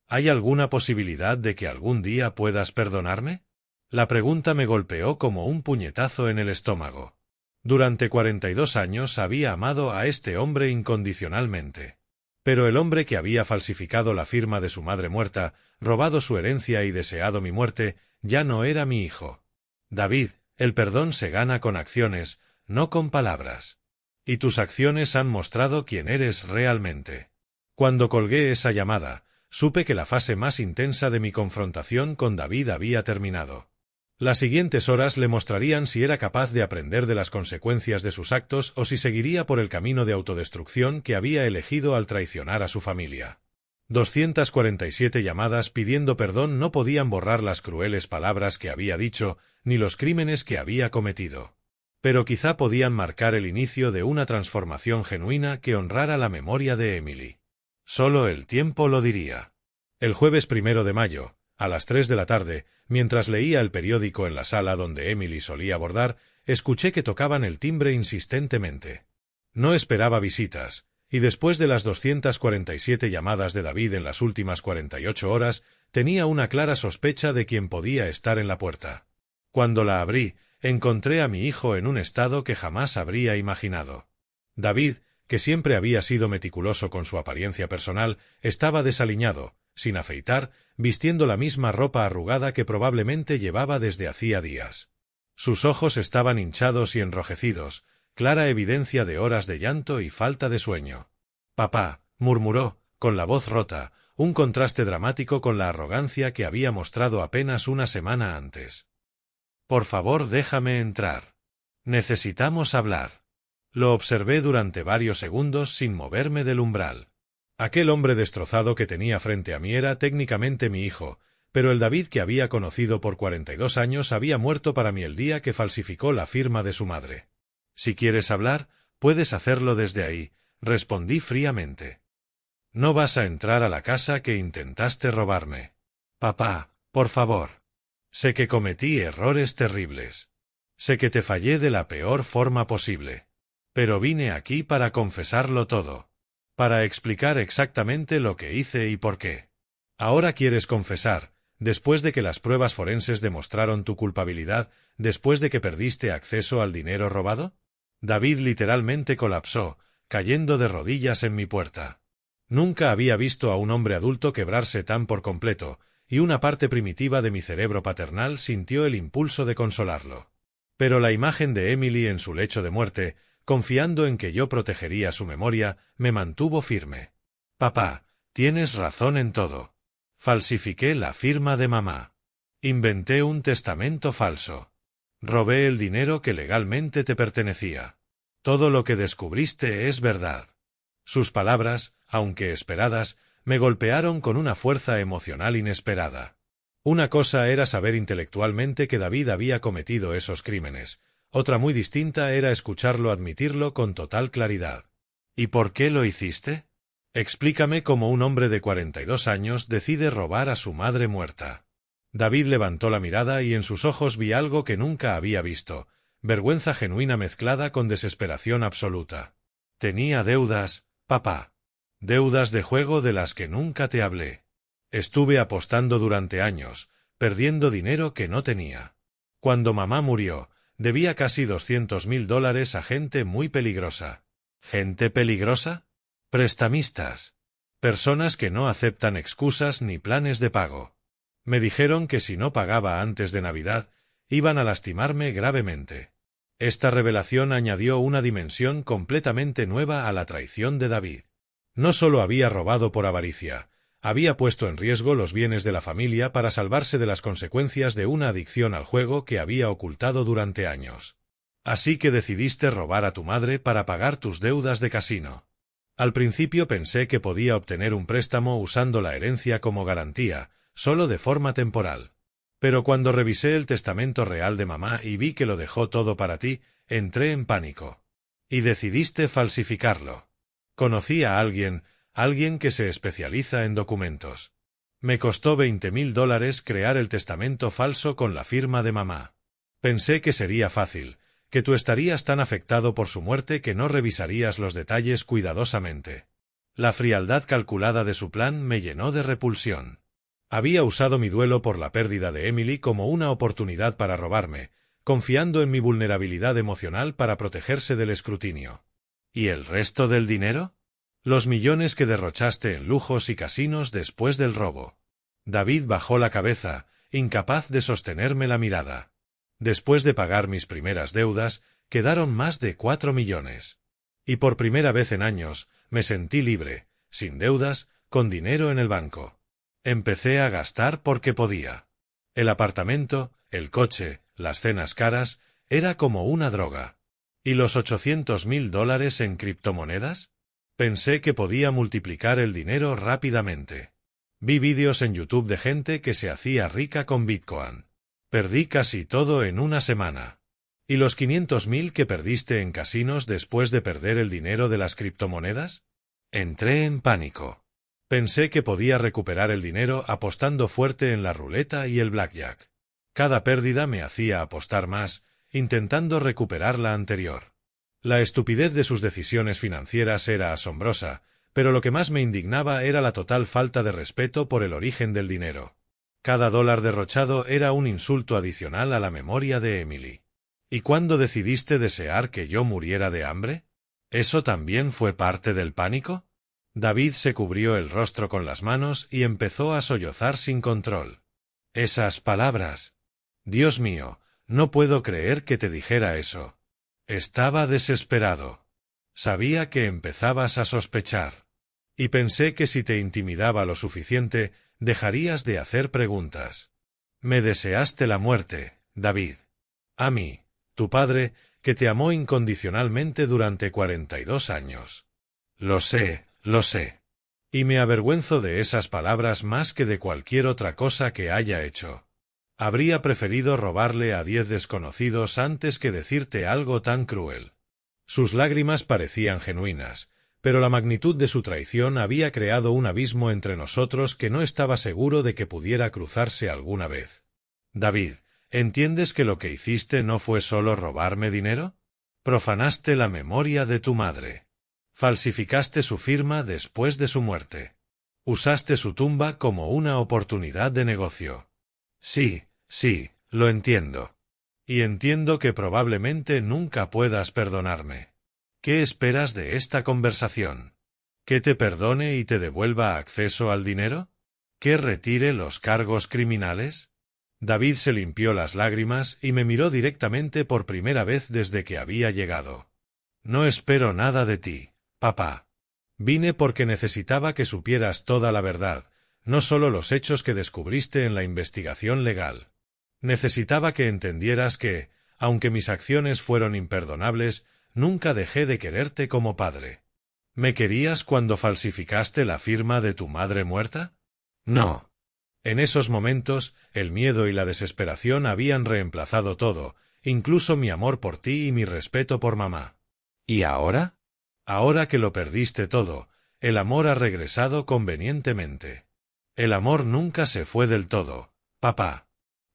¿Hay alguna posibilidad de que algún día puedas perdonarme? La pregunta me golpeó como un puñetazo en el estómago. Durante 42 años había amado a este hombre incondicionalmente. Pero el hombre que había falsificado la firma de su madre muerta, robado su herencia y deseado mi muerte, ya no era mi hijo. David, el perdón se gana con acciones, no con palabras. Y tus acciones han mostrado quién eres realmente. Cuando colgué esa llamada, supe que la fase más intensa de mi confrontación con David había terminado. Las siguientes horas le mostrarían si era capaz de aprender de las consecuencias de sus actos o si seguiría por el camino de autodestrucción que había elegido al traicionar a su familia. 247 llamadas pidiendo perdón no podían borrar las crueles palabras que había dicho, ni los crímenes que había cometido. Pero quizá podían marcar el inicio de una transformación genuina que honrara la memoria de Emily. Solo el tiempo lo diría. El jueves 1 de mayo, a las 3 de la tarde, mientras leía el periódico en la sala donde Emily solía bordar, escuché que tocaban el timbre insistentemente. No esperaba visitas, y después de las 247 llamadas de David en las últimas 48 horas, tenía una clara sospecha de quién podía estar en la puerta. Cuando la abrí, encontré a mi hijo en un estado que jamás habría imaginado. David, que siempre había sido meticuloso con su apariencia personal, estaba desaliñado, sin afeitar, vistiendo la misma ropa arrugada que probablemente llevaba desde hacía días. Sus ojos estaban hinchados y enrojecidos, clara evidencia de horas de llanto y falta de sueño. «Papá», murmuró, con la voz rota, un contraste dramático con la arrogancia que había mostrado apenas una semana antes. «Por favor, déjame entrar. Necesitamos hablar». Lo observé durante varios segundos sin moverme del umbral. Aquel hombre destrozado que tenía frente a mí era técnicamente mi hijo, pero el David que había conocido por 42 años había muerto para mí el día que falsificó la firma de su madre. «Si quieres hablar, puedes hacerlo desde ahí», respondí fríamente. «No vas a entrar a la casa que intentaste robarme. Papá, por favor. Sé que cometí errores terribles. Sé que te fallé de la peor forma posible. Pero vine aquí para confesarlo todo. Para explicar exactamente lo que hice y por qué. Ahora quieres confesar, después de que las pruebas forenses demostraron tu culpabilidad, después de que perdiste acceso al dinero robado». David literalmente colapsó, cayendo de rodillas en mi puerta. Nunca había visto a un hombre adulto quebrarse tan por completo, y una parte primitiva de mi cerebro paternal sintió el impulso de consolarlo. Pero la imagen de Emily en su lecho de muerte, confiando en que yo protegería su memoria, me mantuvo firme. «Papá, tienes razón en todo. Falsifiqué la firma de mamá. Inventé un testamento falso. Robé el dinero que legalmente te pertenecía. Todo lo que descubriste es verdad». Sus palabras, aunque esperadas, me golpearon con una fuerza emocional inesperada. Una cosa era saber intelectualmente que David había cometido esos crímenes. Otra muy distinta era escucharlo admitirlo con total claridad. «¿Y por qué lo hiciste? Explícame cómo un hombre de 42 años decide robar a su madre muerta». David levantó la mirada y en sus ojos vi algo que nunca había visto, vergüenza genuina mezclada con desesperación absoluta. «Tenía deudas, papá. Deudas de juego de las que nunca te hablé. Estuve apostando durante años, perdiendo dinero que no tenía. Cuando mamá murió, debía casi $200.000 a gente muy peligrosa». «¿Gente peligrosa?» «Prestamistas. Personas que no aceptan excusas ni planes de pago. Me dijeron que si no pagaba antes de Navidad, iban a lastimarme gravemente». Esta revelación añadió una dimensión completamente nueva a la traición de David. No solo había robado por avaricia, había puesto en riesgo los bienes de la familia para salvarse de las consecuencias de una adicción al juego que había ocultado durante años. «Así que decidiste robar a tu madre para pagar tus deudas de casino». Al principio pensé que podía obtener un préstamo usando la herencia como garantía, solo de forma temporal. Pero cuando revisé el testamento real de mamá y vi que lo dejó todo para ti, entré en pánico. «Y decidiste falsificarlo». «Conocí a alguien que se especializa en documentos. Me costó $20.000 crear el testamento falso con la firma de mamá. Pensé que sería fácil, que tú estarías tan afectado por su muerte que no revisarías los detalles cuidadosamente». La frialdad calculada de su plan me llenó de repulsión. Había usado mi duelo por la pérdida de Emily como una oportunidad para robarme, confiando en mi vulnerabilidad emocional para protegerse del escrutinio. «¿Y el resto del dinero?» «Los millones que derrochaste en lujos y casinos después del robo». David bajó la cabeza, incapaz de sostenerme la mirada. Después de pagar mis primeras deudas, quedaron más de 4 millones. Y por primera vez en años, me sentí libre, sin deudas, con dinero en el banco. Empecé a gastar porque podía. El apartamento, el coche, las cenas caras, era como una droga. ¿Y los $800.000 en criptomonedas? Pensé que podía multiplicar el dinero rápidamente. Vi vídeos en YouTube de gente que se hacía rica con Bitcoin. Perdí casi todo en una semana. ¿Y los 500.000 que perdiste en casinos después de perder el dinero de las criptomonedas? Entré en pánico. Pensé que podía recuperar el dinero apostando fuerte en la ruleta y el blackjack. Cada pérdida me hacía apostar más, intentando recuperar la anterior. La estupidez de sus decisiones financieras era asombrosa, pero lo que más me indignaba era la total falta de respeto por el origen del dinero. Cada dólar derrochado era un insulto adicional a la memoria de Emily. ¿Y cuándo decidiste desear que yo muriera de hambre? ¿Eso también fue parte del pánico? David se cubrió el rostro con las manos y empezó a sollozar sin control. Esas palabras. Dios mío, no puedo creer que te dijera eso. Estaba desesperado. Sabía que empezabas a sospechar. Y pensé que si te intimidaba lo suficiente, dejarías de hacer preguntas. Me deseaste la muerte, David. A mí, tu padre, que te amó incondicionalmente durante 42 años. Lo sé. Y me avergüenzo de esas palabras más que de cualquier otra cosa que haya hecho. Habría preferido robarle a 10 desconocidos antes que decirte algo tan cruel. Sus lágrimas parecían genuinas, pero la magnitud de su traición había creado un abismo entre nosotros que no estaba seguro de que pudiera cruzarse alguna vez. David, ¿entiendes que lo que hiciste no fue solo robarme dinero? Profanaste la memoria de tu madre. Falsificaste su firma después de su muerte. Usaste su tumba como una oportunidad de negocio. Sí, lo entiendo. Y entiendo que probablemente nunca puedas perdonarme. ¿Qué esperas de esta conversación? ¿Que te perdone y te devuelva acceso al dinero? ¿Que retire los cargos criminales? David se limpió las lágrimas y me miró directamente por primera vez desde que había llegado. No espero nada de ti, papá. Vine porque necesitaba que supieras toda la verdad, no solo los hechos que descubriste en la investigación legal. Necesitaba que entendieras que, aunque mis acciones fueron imperdonables, nunca dejé de quererte como padre. ¿Me querías cuando falsificaste la firma de tu madre muerta? No. En esos momentos, el miedo y la desesperación habían reemplazado todo, incluso mi amor por ti y mi respeto por mamá. ¿Y ahora? Ahora que lo perdiste todo, el amor ha regresado convenientemente. El amor nunca se fue del todo, papá.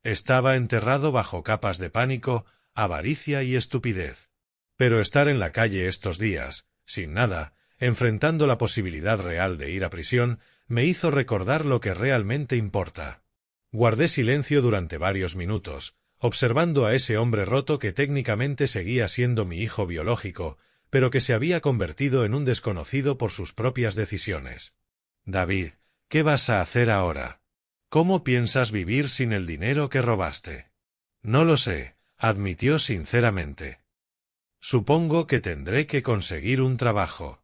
Estaba enterrado bajo capas de pánico, avaricia y estupidez. Pero estar en la calle estos días, sin nada, enfrentando la posibilidad real de ir a prisión, me hizo recordar lo que realmente importa. Guardé silencio durante varios minutos, observando a ese hombre roto que técnicamente seguía siendo mi hijo biológico, pero que se había convertido en un desconocido por sus propias decisiones. David, ¿qué vas a hacer ahora? ¿Cómo piensas vivir sin el dinero que robaste? No lo sé, admitió sinceramente. Supongo que tendré que conseguir un trabajo.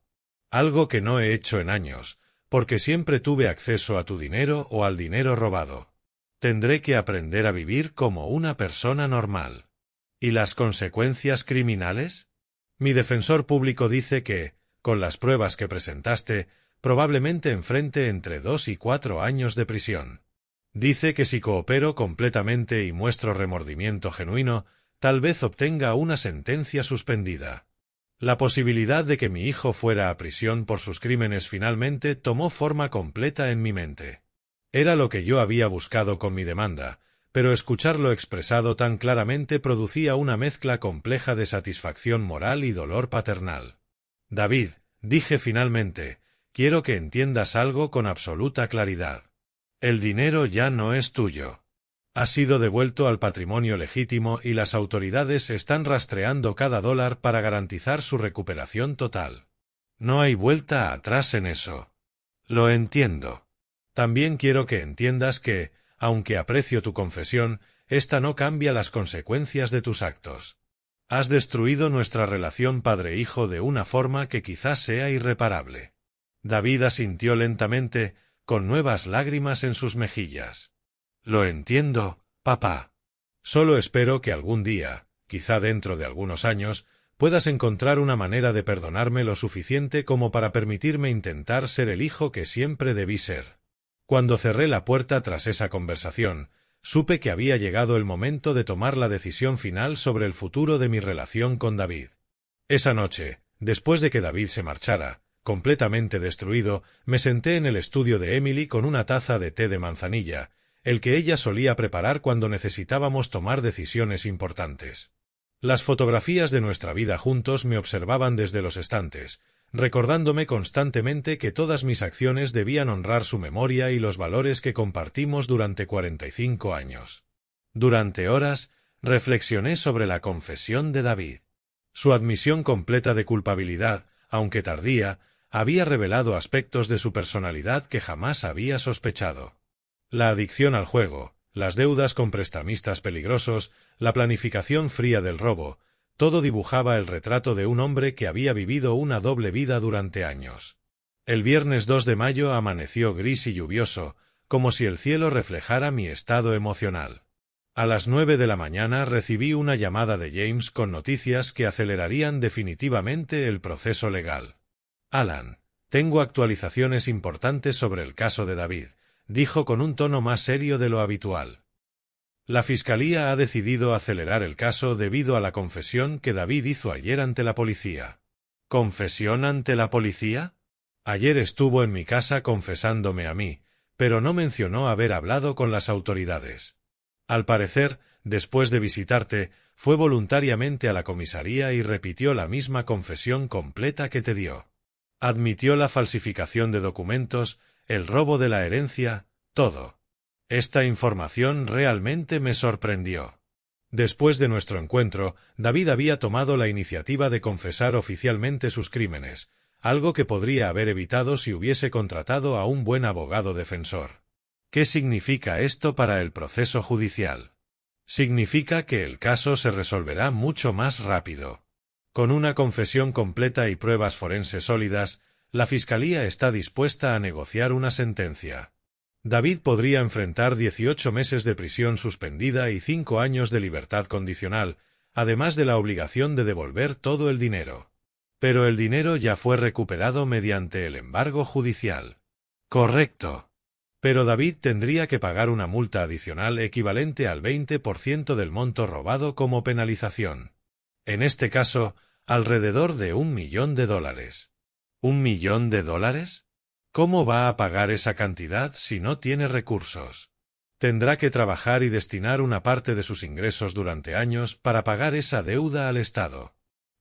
Algo que no he hecho en años, porque siempre tuve acceso a tu dinero o al dinero robado. Tendré que aprender a vivir como una persona normal. ¿Y las consecuencias criminales? Mi defensor público dice que, con las pruebas que presentaste, probablemente enfrente entre 2 y 4 años de prisión. Dice que si coopero completamente y muestro remordimiento genuino, tal vez obtenga una sentencia suspendida. La posibilidad de que mi hijo fuera a prisión por sus crímenes finalmente tomó forma completa en mi mente. Era lo que yo había buscado con mi demanda, pero escucharlo expresado tan claramente producía una mezcla compleja de satisfacción moral y dolor paternal. David, dije finalmente, quiero que entiendas algo con absoluta claridad. El dinero ya no es tuyo. Ha sido devuelto al patrimonio legítimo y las autoridades están rastreando cada dólar para garantizar su recuperación total. No hay vuelta atrás en eso. Lo entiendo. También quiero que entiendas que, aunque aprecio tu confesión, esta no cambia las consecuencias de tus actos. Has destruido nuestra relación padre-hijo de una forma que quizás sea irreparable. David asintió lentamente, con nuevas lágrimas en sus mejillas. Lo entiendo, papá. Solo espero que algún día, quizá dentro de algunos años, puedas encontrar una manera de perdonarme lo suficiente como para permitirme intentar ser el hijo que siempre debí ser. Cuando cerré la puerta tras esa conversación, supe que había llegado el momento de tomar la decisión final sobre el futuro de mi relación con David. Esa noche, después de que David se marchara, completamente destruido, me senté en el estudio de Emily con una taza de té de manzanilla, el que ella solía preparar cuando necesitábamos tomar decisiones importantes. Las fotografías de nuestra vida juntos me observaban desde los estantes, recordándome constantemente que todas mis acciones debían honrar su memoria y los valores que compartimos durante 45 años. Durante horas, reflexioné sobre la confesión de David. Su admisión completa de culpabilidad, aunque tardía, había revelado aspectos de su personalidad que jamás había sospechado. La adicción al juego, las deudas con prestamistas peligrosos, la planificación fría del robo, todo dibujaba el retrato de un hombre que había vivido una doble vida durante años. El viernes 2 de mayo amaneció gris y lluvioso, como si el cielo reflejara mi estado emocional. A las 9 de la mañana recibí una llamada de James con noticias que acelerarían definitivamente el proceso legal. Alan, tengo actualizaciones importantes sobre el caso de David, dijo con un tono más serio de lo habitual. La Fiscalía ha decidido acelerar el caso debido a la confesión que David hizo ayer ante la policía. ¿Confesión ante la policía? Ayer estuvo en mi casa confesándome a mí, pero no mencionó haber hablado con las autoridades. Al parecer, después de visitarte, fue voluntariamente a la comisaría y repitió la misma confesión completa que te dio. Admitió la falsificación de documentos, el robo de la herencia, todo. Esta información realmente me sorprendió. Después de nuestro encuentro, David había tomado la iniciativa de confesar oficialmente sus crímenes, algo que podría haber evitado si hubiese contratado a un buen abogado defensor. ¿Qué significa esto para el proceso judicial? Significa que el caso se resolverá mucho más rápido. Con una confesión completa y pruebas forenses sólidas, la Fiscalía está dispuesta a negociar una sentencia. David podría enfrentar 18 meses de prisión suspendida y 5 años de libertad condicional, además de la obligación de devolver todo el dinero. Pero el dinero ya fue recuperado mediante el embargo judicial. Correcto. Pero David tendría que pagar una multa adicional equivalente al 20% del monto robado como penalización. En este caso, alrededor de $1 millón. ¿$1 millón? ¿Cómo va a pagar esa cantidad si no tiene recursos? Tendrá que trabajar y destinar una parte de sus ingresos durante años para pagar esa deuda al Estado.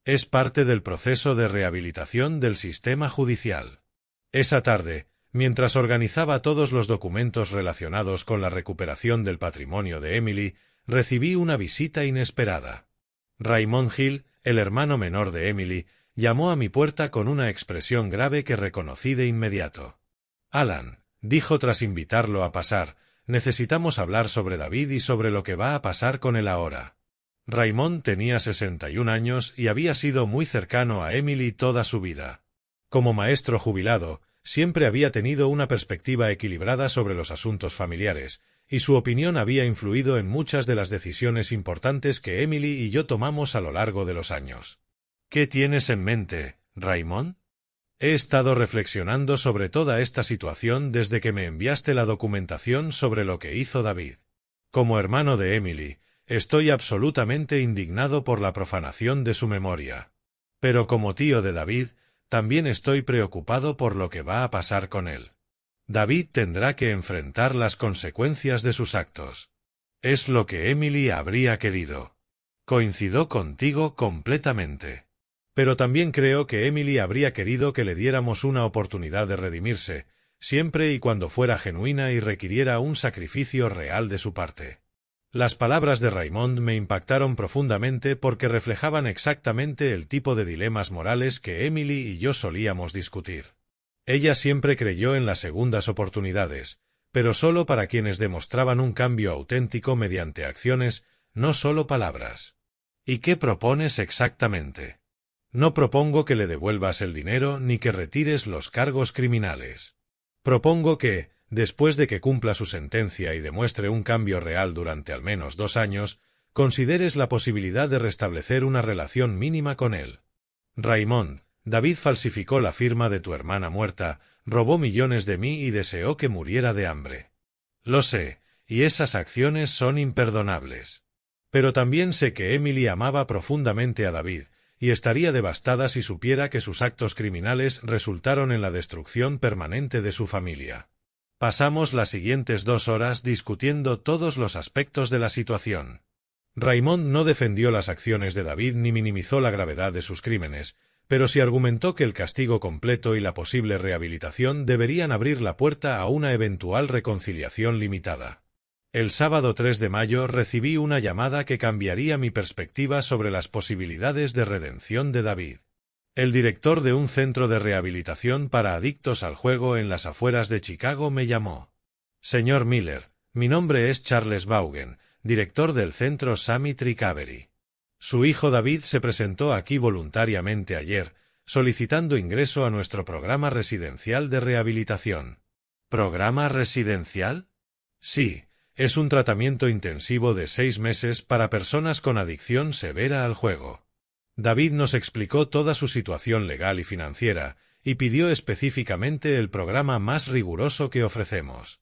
Es parte del proceso de rehabilitación del sistema judicial. Esa tarde, mientras organizaba todos los documentos relacionados con la recuperación del patrimonio de Emily, recibí una visita inesperada. Raymond Hill, el hermano menor de Emily, llamó a mi puerta con una expresión grave que reconocí de inmediato. Alan, dijo tras invitarlo a pasar, necesitamos hablar sobre David y sobre lo que va a pasar con él ahora. Raymond tenía 61 años y había sido muy cercano a Emily toda su vida. Como maestro jubilado, siempre había tenido una perspectiva equilibrada sobre los asuntos familiares, y su opinión había influido en muchas de las decisiones importantes que Emily y yo tomamos a lo largo de los años. ¿Qué tienes en mente, Raymond? He estado reflexionando sobre toda esta situación desde que me enviaste la documentación sobre lo que hizo David. Como hermano de Emily, estoy absolutamente indignado por la profanación de su memoria. Pero como tío de David, también estoy preocupado por lo que va a pasar con él. David tendrá que enfrentar las consecuencias de sus actos. Es lo que Emily habría querido. Coincido contigo completamente. Pero también creo que Emily habría querido que le diéramos una oportunidad de redimirse, siempre y cuando fuera genuina y requiriera un sacrificio real de su parte. Las palabras de Raymond me impactaron profundamente porque reflejaban exactamente el tipo de dilemas morales que Emily y yo solíamos discutir. Ella siempre creyó en las segundas oportunidades, pero solo para quienes demostraban un cambio auténtico mediante acciones, no solo palabras. ¿Y qué propones exactamente? No propongo que le devuelvas el dinero ni que retires los cargos criminales. Propongo que, después de que cumpla su sentencia y demuestre un cambio real durante al menos 2 años, consideres la posibilidad de restablecer una relación mínima con él. Raymond, David falsificó la firma de tu hermana muerta, robó millones de mí y deseó que muriera de hambre. Lo sé, y esas acciones son imperdonables. Pero también sé que Emily amaba profundamente a David, y estaría devastada si supiera que sus actos criminales resultaron en la destrucción permanente de su familia. Pasamos las siguientes 2 horas discutiendo todos los aspectos de la situación. Raymond no defendió las acciones de David ni minimizó la gravedad de sus crímenes, pero sí argumentó que el castigo completo y la posible rehabilitación deberían abrir la puerta a una eventual reconciliación limitada. El sábado 3 de mayo recibí una llamada que cambiaría mi perspectiva sobre las posibilidades de redención de David. El director de un centro de rehabilitación para adictos al juego en las afueras de Chicago me llamó. Señor Miller, mi nombre es Charles Vaughan, director del centro Summit Recovery. Su hijo David se presentó aquí voluntariamente ayer, solicitando ingreso a nuestro programa residencial de rehabilitación. ¿Programa residencial? Sí. Es un tratamiento intensivo de 6 meses para personas con adicción severa al juego. David nos explicó toda su situación legal y financiera, y pidió específicamente el programa más riguroso que ofrecemos.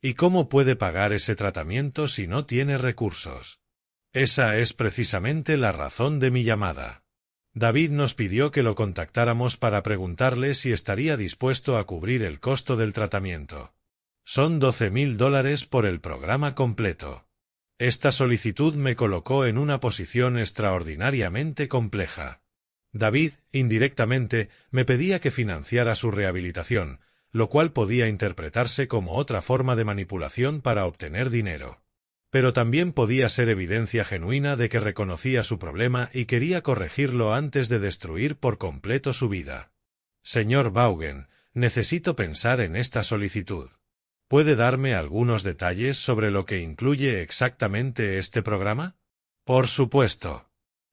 ¿Y cómo puede pagar ese tratamiento si no tiene recursos? Esa es precisamente la razón de mi llamada. David nos pidió que lo contactáramos para preguntarle si estaría dispuesto a cubrir el costo del tratamiento. Son $12,000 por el programa completo. Esta solicitud me colocó en una posición extraordinariamente compleja. David, indirectamente, me pedía que financiara su rehabilitación, lo cual podía interpretarse como otra forma de manipulación para obtener dinero. Pero también podía ser evidencia genuina de que reconocía su problema y quería corregirlo antes de destruir por completo su vida. Señor Vaughan, necesito pensar en esta solicitud. ¿Puede darme algunos detalles sobre lo que incluye exactamente este programa? Por supuesto.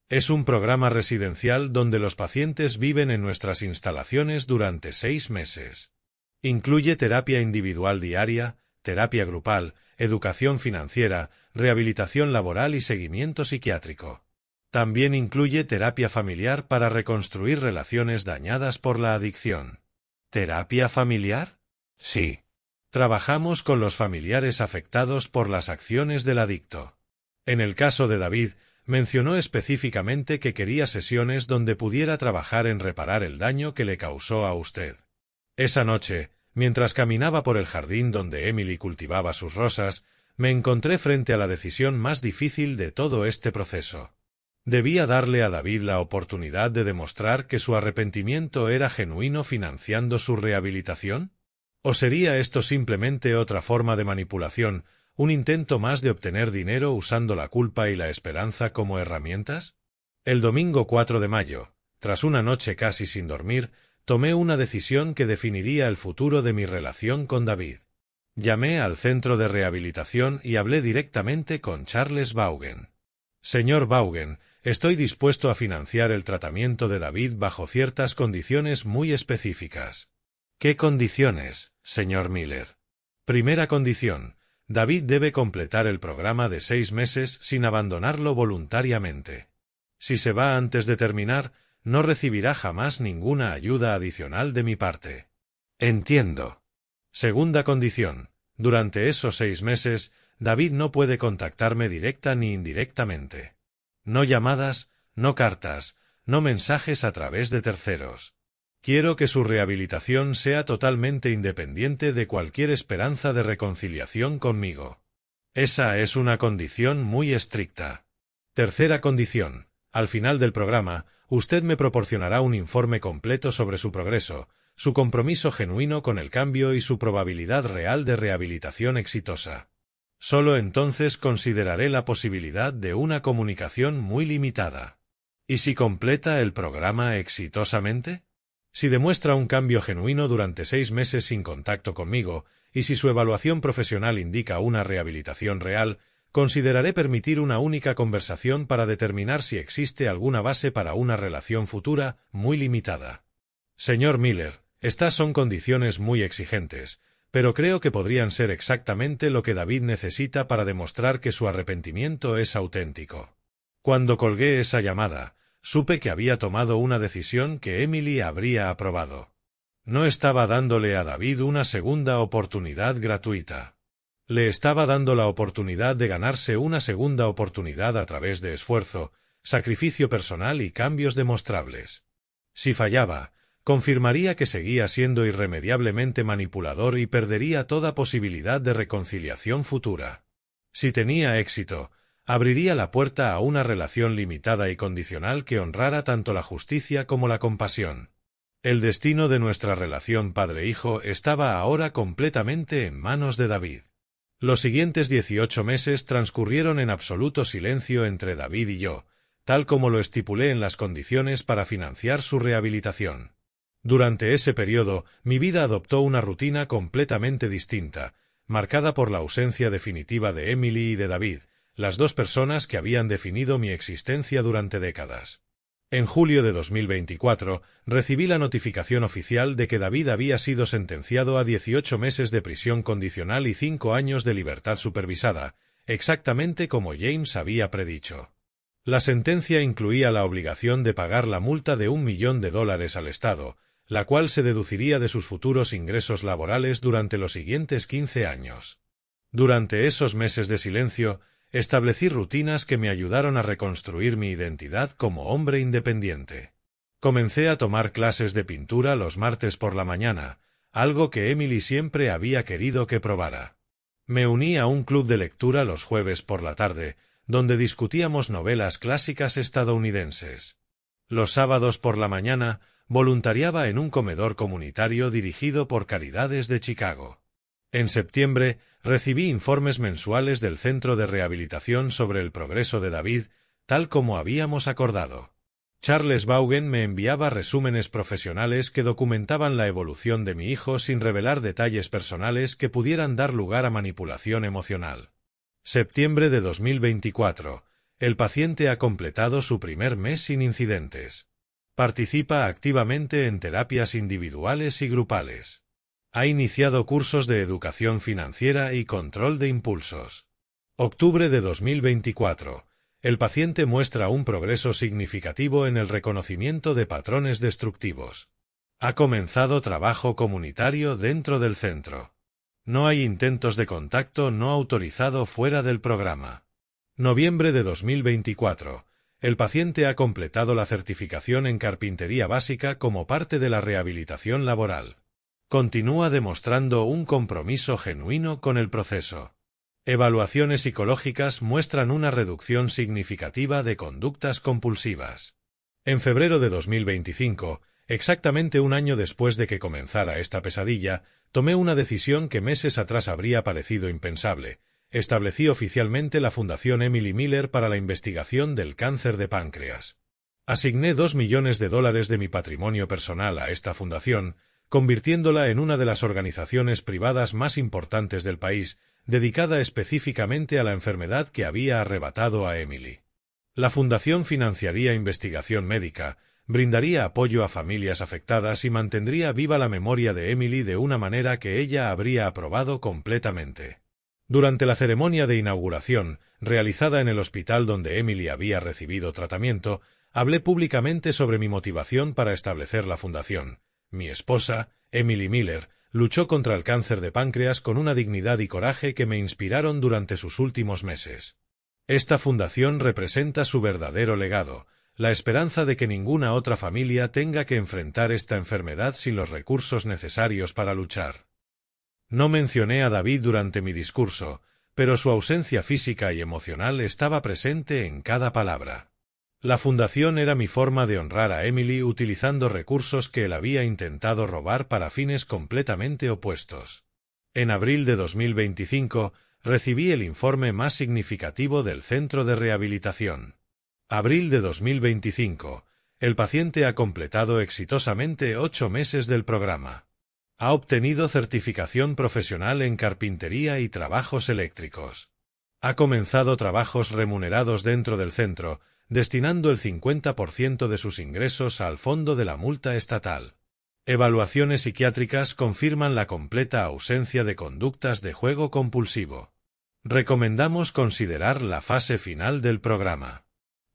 Es un programa residencial donde los pacientes viven en nuestras instalaciones durante 6 meses. Incluye terapia individual diaria, terapia grupal, educación financiera, rehabilitación laboral y seguimiento psiquiátrico. También incluye terapia familiar para reconstruir relaciones dañadas por la adicción. ¿Terapia familiar? Sí. Trabajamos con los familiares afectados por las acciones del adicto. En el caso de David, mencionó específicamente que quería sesiones donde pudiera trabajar en reparar el daño que le causó a usted. Esa noche, mientras caminaba por el jardín donde Emily cultivaba sus rosas, me encontré frente a la decisión más difícil de todo este proceso. ¿Debía darle a David la oportunidad de demostrar que su arrepentimiento era genuino financiando su rehabilitación? ¿O sería esto simplemente otra forma de manipulación, un intento más de obtener dinero usando la culpa y la esperanza como herramientas? El domingo 4 de mayo, tras una noche casi sin dormir, tomé una decisión que definiría el futuro de mi relación con David. Llamé al centro de rehabilitación y hablé directamente con Charles Vaughan. Señor Vaughan, estoy dispuesto a financiar el tratamiento de David bajo ciertas condiciones muy específicas. ¿Qué condiciones, señor Miller? Primera condición. David debe completar el programa de 6 meses sin abandonarlo voluntariamente. Si se va antes de terminar, no recibirá jamás ninguna ayuda adicional de mi parte. Entiendo. Segunda condición. Durante esos 6 meses, David no puede contactarme directa ni indirectamente. No llamadas, no cartas, no mensajes a través de terceros. Quiero que su rehabilitación sea totalmente independiente de cualquier esperanza de reconciliación conmigo. Esa es una condición muy estricta. Tercera condición. Al final del programa, usted me proporcionará un informe completo sobre su progreso, su compromiso genuino con el cambio y su probabilidad real de rehabilitación exitosa. Solo entonces consideraré la posibilidad de una comunicación muy limitada. ¿Y si completa el programa exitosamente? Si demuestra un cambio genuino durante 6 meses sin contacto conmigo, y si su evaluación profesional indica una rehabilitación real, consideraré permitir una única conversación para determinar si existe alguna base para una relación futura muy limitada. Señor Miller, estas son condiciones muy exigentes, pero creo que podrían ser exactamente lo que David necesita para demostrar que su arrepentimiento es auténtico. Cuando colgué esa llamada, supe que había tomado una decisión que Emily habría aprobado. No estaba dándole a David una segunda oportunidad gratuita. Le estaba dando la oportunidad de ganarse una segunda oportunidad a través de esfuerzo, sacrificio personal y cambios demostrables. Si fallaba, confirmaría que seguía siendo irremediablemente manipulador y perdería toda posibilidad de reconciliación futura. Si tenía éxito, abriría la puerta a una relación limitada y condicional que honrara tanto la justicia como la compasión. El destino de nuestra relación padre-hijo estaba ahora completamente en manos de David. Los siguientes 18 meses transcurrieron en absoluto silencio entre David y yo, tal como lo estipulé en las condiciones para financiar su rehabilitación. Durante ese periodo, mi vida adoptó una rutina completamente distinta, marcada por la ausencia definitiva de Emily y de David, las dos personas que habían definido mi existencia durante décadas. En julio de 2024, recibí la notificación oficial de que David había sido sentenciado a 18 meses de prisión condicional y 5 años de libertad supervisada, exactamente como James había predicho. La sentencia incluía la obligación de pagar la multa de $1 millón al Estado, la cual se deduciría de sus futuros ingresos laborales durante los siguientes 15 años. Durante esos meses de silencio, establecí rutinas que me ayudaron a reconstruir mi identidad como hombre independiente. Comencé a tomar clases de pintura los martes por la mañana, algo que Emily siempre había querido que probara. Me uní a un club de lectura los jueves por la tarde, donde discutíamos novelas clásicas estadounidenses. Los sábados por la mañana, voluntariaba en un comedor comunitario dirigido por Caridades de Chicago. En septiembre, recibí informes mensuales del Centro de Rehabilitación sobre el progreso de David, tal como habíamos acordado. Charles Vaughan me enviaba resúmenes profesionales que documentaban la evolución de mi hijo sin revelar detalles personales que pudieran dar lugar a manipulación emocional. Septiembre de 2024. El paciente ha completado su primer mes sin incidentes. Participa activamente en terapias individuales y grupales. Ha iniciado cursos de educación financiera y control de impulsos. Octubre de 2024. El paciente muestra un progreso significativo en el reconocimiento de patrones destructivos. Ha comenzado trabajo comunitario dentro del centro. No hay intentos de contacto no autorizado fuera del programa. Noviembre de 2024. El paciente ha completado la certificación en carpintería básica como parte de la rehabilitación laboral. Continúa demostrando un compromiso genuino con el proceso. Evaluaciones psicológicas muestran una reducción significativa de conductas compulsivas. En febrero de 2025, exactamente un año después de que comenzara esta pesadilla, tomé una decisión que meses atrás habría parecido impensable. Establecí oficialmente la Fundación Emily Miller para la investigación del cáncer de páncreas. Asigné $2 millones de mi patrimonio personal a esta fundación, convirtiéndola en una de las organizaciones privadas más importantes del país, dedicada específicamente a la enfermedad que había arrebatado a Emily. La fundación financiaría investigación médica, brindaría apoyo a familias afectadas y mantendría viva la memoria de Emily de una manera que ella habría aprobado completamente. Durante la ceremonia de inauguración, realizada en el hospital donde Emily había recibido tratamiento, hablé públicamente sobre mi motivación para establecer la fundación. Mi esposa, Emily Miller, luchó contra el cáncer de páncreas con una dignidad y coraje que me inspiraron durante sus últimos meses. Esta fundación representa su verdadero legado, la esperanza de que ninguna otra familia tenga que enfrentar esta enfermedad sin los recursos necesarios para luchar. No mencioné a David durante mi discurso, pero su ausencia física y emocional estaba presente en cada palabra. La fundación era mi forma de honrar a Emily utilizando recursos que él había intentado robar para fines completamente opuestos. En abril de 2025, recibí el informe más significativo del Centro de Rehabilitación. Abril de 2025. El paciente ha completado exitosamente 8 meses del programa. Ha obtenido certificación profesional en carpintería y trabajos eléctricos. Ha comenzado trabajos remunerados dentro del centro, destinando el 50% de sus ingresos al fondo de la multa estatal. Evaluaciones psiquiátricas confirman la completa ausencia de conductas de juego compulsivo. Recomendamos considerar la fase final del programa.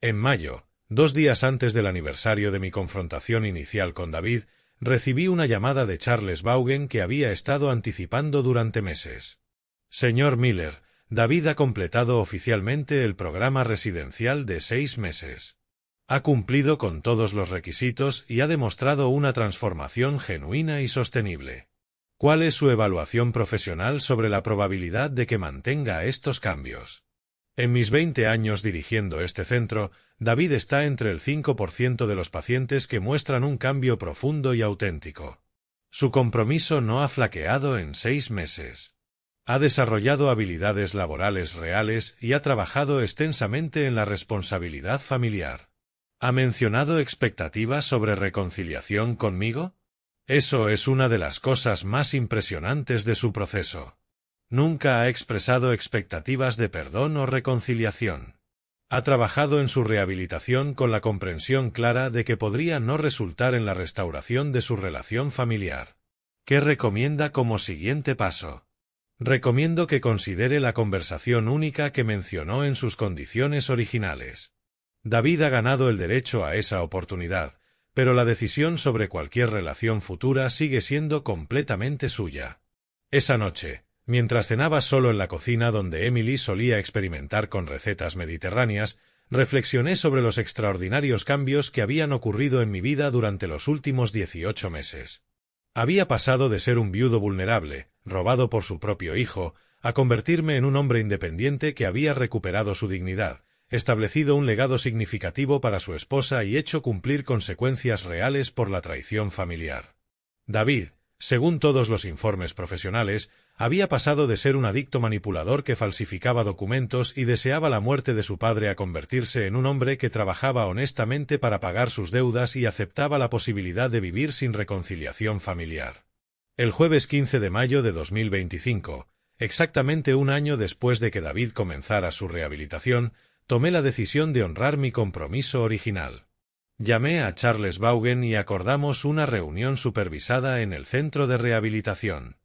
En mayo, 2 días antes del aniversario de mi confrontación inicial con David, recibí una llamada de Charles Vaughan que había estado anticipando durante meses. Señor Miller, David ha completado oficialmente el programa residencial de 6 meses. Ha cumplido con todos los requisitos y ha demostrado una transformación genuina y sostenible. ¿Cuál es su evaluación profesional sobre la probabilidad de que mantenga estos cambios? En mis 20 años dirigiendo este centro, David está entre el 5% de los pacientes que muestran un cambio profundo y auténtico. Su compromiso no ha flaqueado en 6 meses. Ha desarrollado habilidades laborales reales y ha trabajado extensamente en la responsabilidad familiar. ¿Ha mencionado expectativas sobre reconciliación conmigo? Eso es una de las cosas más impresionantes de su proceso. Nunca ha expresado expectativas de perdón o reconciliación. Ha trabajado en su rehabilitación con la comprensión clara de que podría no resultar en la restauración de su relación familiar. ¿Qué recomienda como siguiente paso? Recomiendo que considere la conversación única que mencionó en sus condiciones originales. David ha ganado el derecho a esa oportunidad, pero la decisión sobre cualquier relación futura sigue siendo completamente suya. Esa noche, mientras cenaba solo en la cocina donde Emily solía experimentar con recetas mediterráneas, reflexioné sobre los extraordinarios cambios que habían ocurrido en mi vida durante los últimos 18 meses. Había pasado de ser un viudo vulnerable, robado por su propio hijo, a convertirme en un hombre independiente que había recuperado su dignidad, establecido un legado significativo para su esposa y hecho cumplir consecuencias reales por la traición familiar. David, según todos los informes profesionales, había pasado de ser un adicto manipulador que falsificaba documentos y deseaba la muerte de su padre a convertirse en un hombre que trabajaba honestamente para pagar sus deudas y aceptaba la posibilidad de vivir sin reconciliación familiar. El jueves 15 de mayo de 2025, exactamente un año después de que David comenzara su rehabilitación, tomé la decisión de honrar mi compromiso original. Llamé a Charles Vaughan y acordamos una reunión supervisada en el centro de rehabilitación.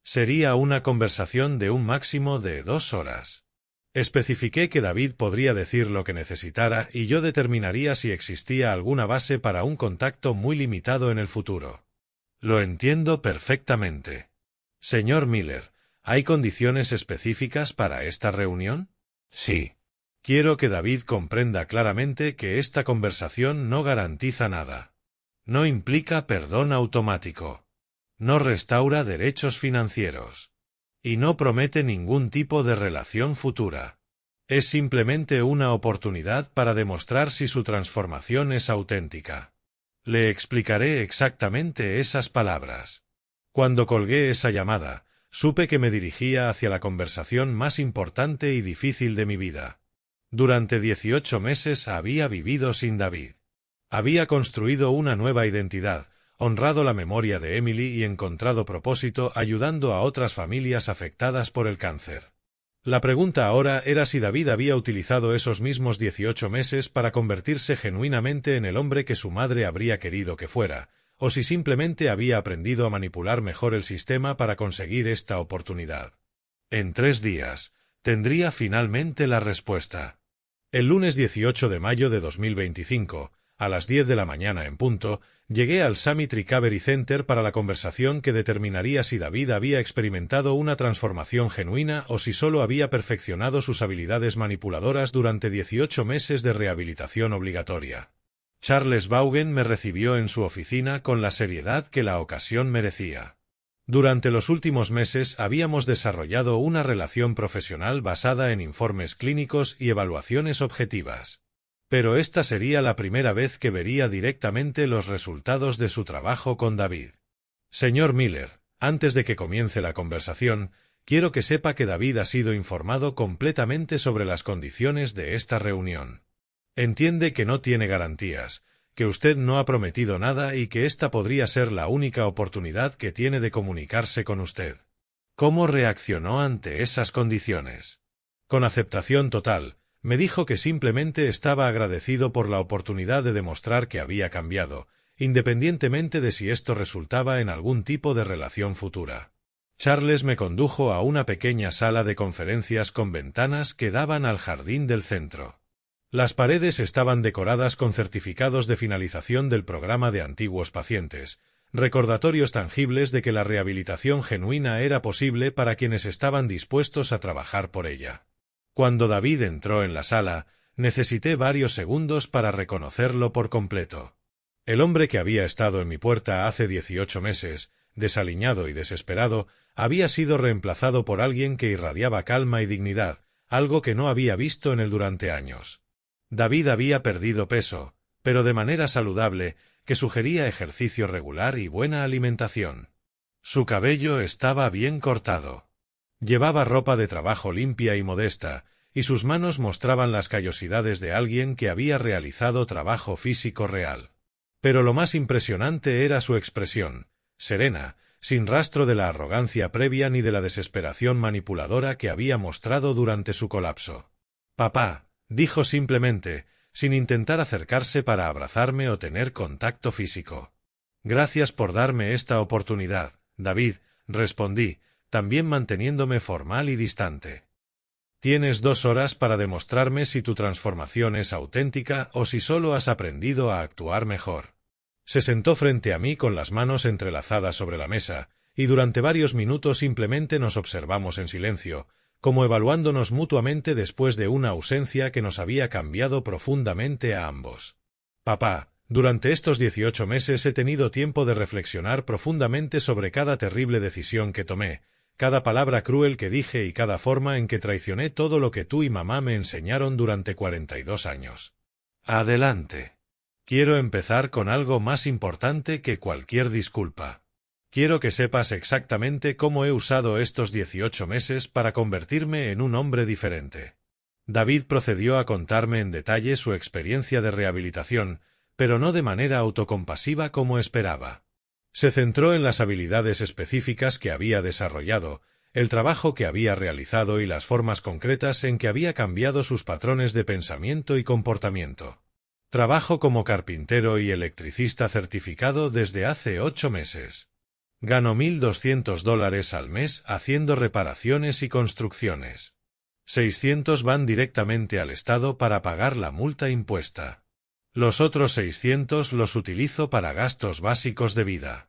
Sería una conversación de un máximo de 2 horas. Especifiqué que David podría decir lo que necesitara y yo determinaría si existía alguna base para un contacto muy limitado en el futuro. Lo entiendo perfectamente. Señor Miller, ¿hay condiciones específicas para esta reunión? Sí. Quiero que David comprenda claramente que esta conversación no garantiza nada. No implica perdón automático. No restaura derechos financieros. Y no promete ningún tipo de relación futura. Es simplemente una oportunidad para demostrar si su transformación es auténtica. Le explicaré exactamente esas palabras. Cuando colgué esa llamada, supe que me dirigía hacia la conversación más importante y difícil de mi vida. Durante 18 meses había vivido sin David. Había construido una nueva identidad, honrado la memoria de Emily y encontrado propósito ayudando a otras familias afectadas por el cáncer. La pregunta ahora era si David había utilizado esos mismos 18 meses para convertirse genuinamente en el hombre que su madre habría querido que fuera, o si simplemente había aprendido a manipular mejor el sistema para conseguir esta oportunidad. En 3 días, tendría finalmente la respuesta. El lunes 18 de mayo de 2025, a las 10 de la mañana en punto, llegué al Summit Recovery Center para la conversación que determinaría si David había experimentado una transformación genuina o si solo había perfeccionado sus habilidades manipuladoras durante 18 meses de rehabilitación obligatoria. Charles Vaughan me recibió en su oficina con la seriedad que la ocasión merecía. Durante los últimos meses habíamos desarrollado una relación profesional basada en informes clínicos y evaluaciones objetivas. Pero esta sería la primera vez que vería directamente los resultados de su trabajo con David. Señor Miller, antes de que comience la conversación, quiero que sepa que David ha sido informado completamente sobre las condiciones de esta reunión. Entiende que no tiene garantías, que usted no ha prometido nada y que esta podría ser la única oportunidad que tiene de comunicarse con usted. ¿Cómo reaccionó ante esas condiciones? Con aceptación total, me dijo que simplemente estaba agradecido por la oportunidad de demostrar que había cambiado, independientemente de si esto resultaba en algún tipo de relación futura. Charles me condujo a una pequeña sala de conferencias con ventanas que daban al jardín del centro. Las paredes estaban decoradas con certificados de finalización del programa de antiguos pacientes, recordatorios tangibles de que la rehabilitación genuina era posible para quienes estaban dispuestos a trabajar por ella. Cuando David entró en la sala, necesité varios segundos para reconocerlo por completo. El hombre que había estado en mi puerta hace 18 meses, desaliñado y desesperado, había sido reemplazado por alguien que irradiaba calma y dignidad, algo que no había visto en él durante años. David había perdido peso, pero de manera saludable, que sugería ejercicio regular y buena alimentación. Su cabello estaba bien cortado. Llevaba ropa de trabajo limpia y modesta, y sus manos mostraban las callosidades de alguien que había realizado trabajo físico real. Pero lo más impresionante era su expresión, serena, sin rastro de la arrogancia previa ni de la desesperación manipuladora que había mostrado durante su colapso. «Papá», dijo simplemente, sin intentar acercarse para abrazarme o tener contacto físico. «Gracias por darme esta oportunidad, David», respondí, también manteniéndome formal y distante. «Tienes 2 horas para demostrarme si tu transformación es auténtica o si solo has aprendido a actuar mejor». Se sentó frente a mí con las manos entrelazadas sobre la mesa, y durante varios minutos simplemente nos observamos en silencio, como evaluándonos mutuamente después de una ausencia que nos había cambiado profundamente a ambos. «Papá, durante estos 18 meses he tenido tiempo de reflexionar profundamente sobre cada terrible decisión que tomé, cada palabra cruel que dije y cada forma en que traicioné todo lo que tú y mamá me enseñaron durante 42 años. Adelante. Quiero empezar con algo más importante que cualquier disculpa. Quiero que sepas exactamente cómo he usado estos 18 meses para convertirme en un hombre diferente». David procedió a contarme en detalle su experiencia de rehabilitación, pero no de manera autocompasiva como esperaba. Se centró en las habilidades específicas que había desarrollado, el trabajo que había realizado y las formas concretas en que había cambiado sus patrones de pensamiento y comportamiento. Trabajo como carpintero y electricista certificado desde hace 8 meses. Gano $1.200 al mes haciendo reparaciones y construcciones. 600 van directamente al Estado para pagar la multa impuesta. Los otros 600 los utilizo para gastos básicos de vida.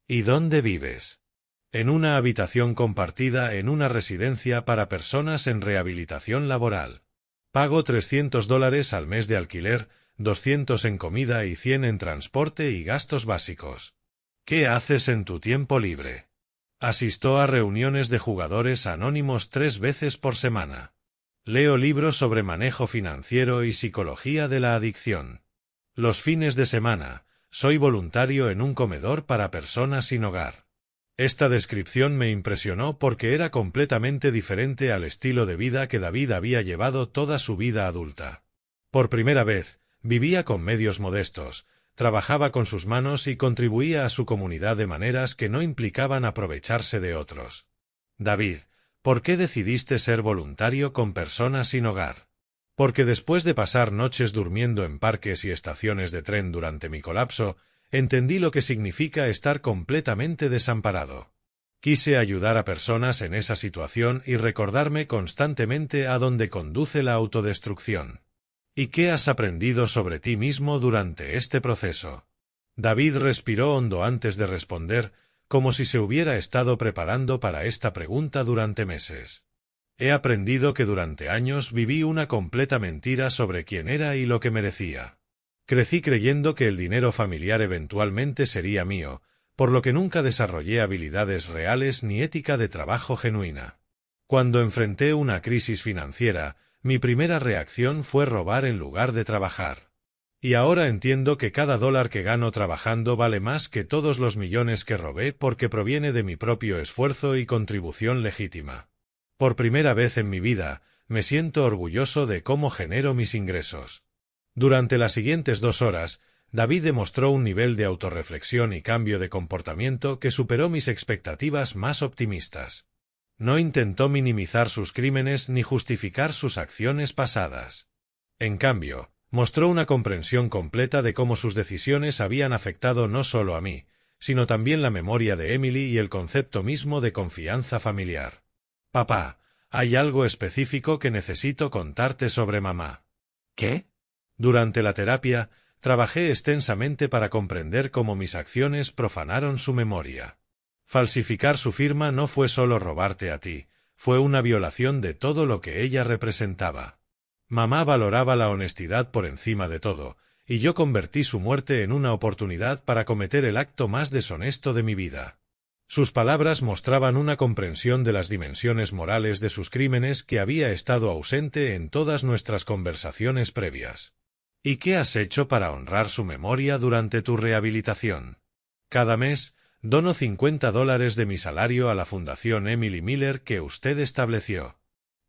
¿Y dónde vives? En una habitación compartida en una residencia para personas en rehabilitación laboral. Pago $300 al mes de alquiler, 200 en comida y 100 en transporte y gastos básicos. ¿Qué haces en tu tiempo libre? Asisto a reuniones de jugadores anónimos 3 veces por semana. Leo libros sobre manejo financiero y psicología de la adicción. Los fines de semana, soy voluntario en un comedor para personas sin hogar. Esta descripción me impresionó porque era completamente diferente al estilo de vida que David había llevado toda su vida adulta. Por primera vez, vivía con medios modestos, trabajaba con sus manos y contribuía a su comunidad de maneras que no implicaban aprovecharse de otros. «David, ¿por qué decidiste ser voluntario con personas sin hogar?» «Porque después de pasar noches durmiendo en parques y estaciones de tren durante mi colapso, entendí lo que significa estar completamente desamparado. Quise ayudar a personas en esa situación y recordarme constantemente a dónde conduce la autodestrucción». «¿Y qué has aprendido sobre ti mismo durante este proceso?» David respiró hondo antes de responder, como si se hubiera estado preparando para esta pregunta durante meses. «He aprendido que durante años viví una completa mentira sobre quién era y lo que merecía. Crecí creyendo que el dinero familiar eventualmente sería mío, por lo que nunca desarrollé habilidades reales ni ética de trabajo genuina. Cuando enfrenté una crisis financiera, mi primera reacción fue robar en lugar de trabajar. Y ahora entiendo que cada dólar que gano trabajando vale más que todos los millones que robé porque proviene de mi propio esfuerzo y contribución legítima. Por primera vez en mi vida, me siento orgulloso de cómo genero mis ingresos». Durante las siguientes 2 horas, David demostró un nivel de autorreflexión y cambio de comportamiento que superó mis expectativas más optimistas. No intentó minimizar sus crímenes ni justificar sus acciones pasadas. En cambio, Mostró una comprensión completa de cómo sus decisiones habían afectado no solo a mí, sino también la memoria de Emily y el concepto mismo de confianza familiar. Papá, hay algo específico que necesito contarte sobre mamá. ¿Qué? Durante la terapia, trabajé extensamente para comprender cómo mis acciones profanaron su memoria. Falsificar su firma no fue solo robarte a ti, fue una violación de todo lo que ella representaba. Mamá valoraba la honestidad por encima de todo, y yo convertí su muerte en una oportunidad para cometer el acto más deshonesto de mi vida. Sus palabras mostraban una comprensión de las dimensiones morales de sus crímenes que había estado ausente en todas nuestras conversaciones previas. ¿Y qué has hecho para honrar su memoria durante tu rehabilitación? Cada mes, dono $50 de mi salario a la Fundación Emily Miller que usted estableció.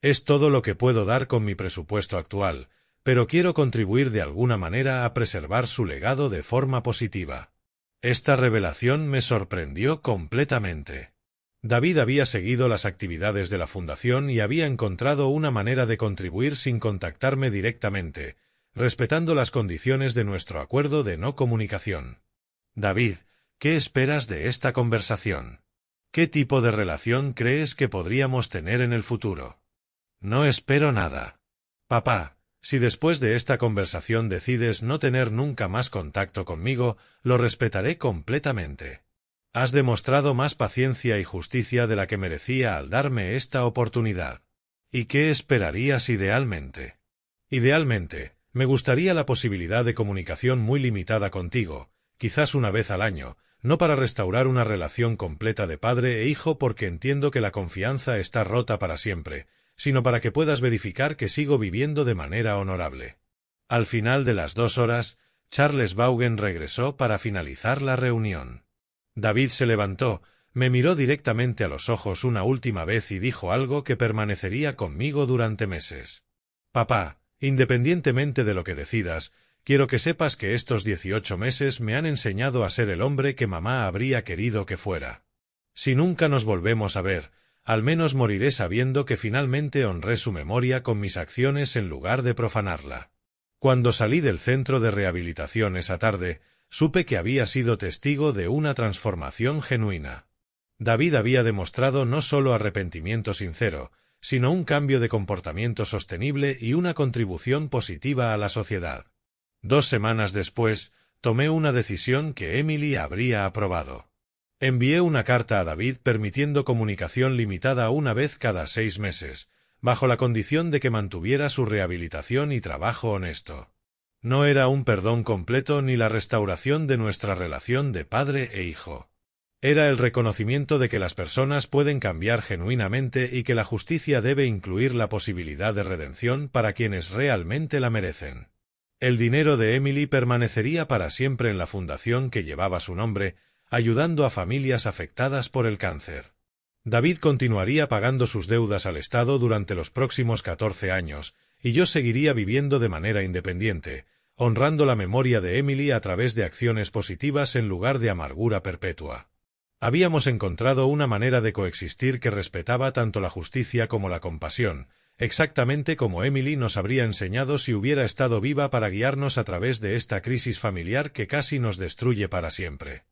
Es todo lo que puedo dar con mi presupuesto actual, pero quiero contribuir de alguna manera a preservar su legado de forma positiva. Esta revelación me sorprendió completamente. David había seguido las actividades de la Fundación y había encontrado una manera de contribuir sin contactarme directamente, respetando las condiciones de nuestro acuerdo de no comunicación. David, ¿qué esperas de esta conversación? ¿Qué tipo de relación crees que podríamos tener en el futuro? No espero nada. Papá, si después de esta conversación decides no tener nunca más contacto conmigo, lo respetaré completamente. Has demostrado más paciencia y justicia de la que merecía al darme esta oportunidad. ¿Y qué esperarías idealmente? Idealmente, me gustaría la posibilidad de comunicación muy limitada contigo, quizás una vez al año, no para restaurar una relación completa de padre e hijo porque entiendo que la confianza está rota para siempre, sino para que puedas verificar que sigo viviendo de manera honorable. Al final de las 2 horas, Charles Vaughan regresó para finalizar la reunión. David se levantó, me miró directamente a los ojos una última vez y dijo algo que permanecería conmigo durante meses. Papá, independientemente de lo que decidas, quiero que sepas que estos 18 meses me han enseñado a ser el hombre que mamá habría querido que fuera. Si nunca nos volvemos a ver, al menos moriré sabiendo que finalmente honré su memoria con mis acciones en lugar de profanarla. Cuando salí del centro de rehabilitación esa tarde, supe que había sido testigo de una transformación genuina. David había demostrado no solo arrepentimiento sincero, sino un cambio de comportamiento sostenible y una contribución positiva a la sociedad. 2 semanas después, tomé una decisión que Emily habría aprobado. Envié una carta a David permitiendo comunicación limitada una vez cada 6 meses, bajo la condición de que mantuviera su rehabilitación y trabajo honesto. No era un perdón completo ni la restauración de nuestra relación de padre e hijo. Era el reconocimiento de que las personas pueden cambiar genuinamente y que la justicia debe incluir la posibilidad de redención para quienes realmente la merecen. El dinero de Emily permanecería para siempre en la fundación que llevaba su nombre, ayudando a familias afectadas por el cáncer. David continuaría pagando sus deudas al Estado durante los próximos 14 años, y yo seguiría viviendo de manera independiente, honrando la memoria de Emily a través de acciones positivas en lugar de amargura perpetua. Habíamos encontrado una manera de coexistir que respetaba tanto la justicia como la compasión, exactamente como Emily nos habría enseñado si hubiera estado viva para guiarnos a través de esta crisis familiar que casi nos destruye para siempre.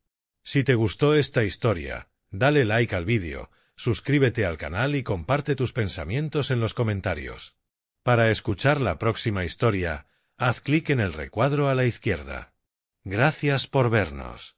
Si te gustó esta historia, dale like al vídeo, suscríbete al canal y comparte tus pensamientos en los comentarios. Para escuchar la próxima historia, haz clic en el recuadro a la izquierda. Gracias por vernos.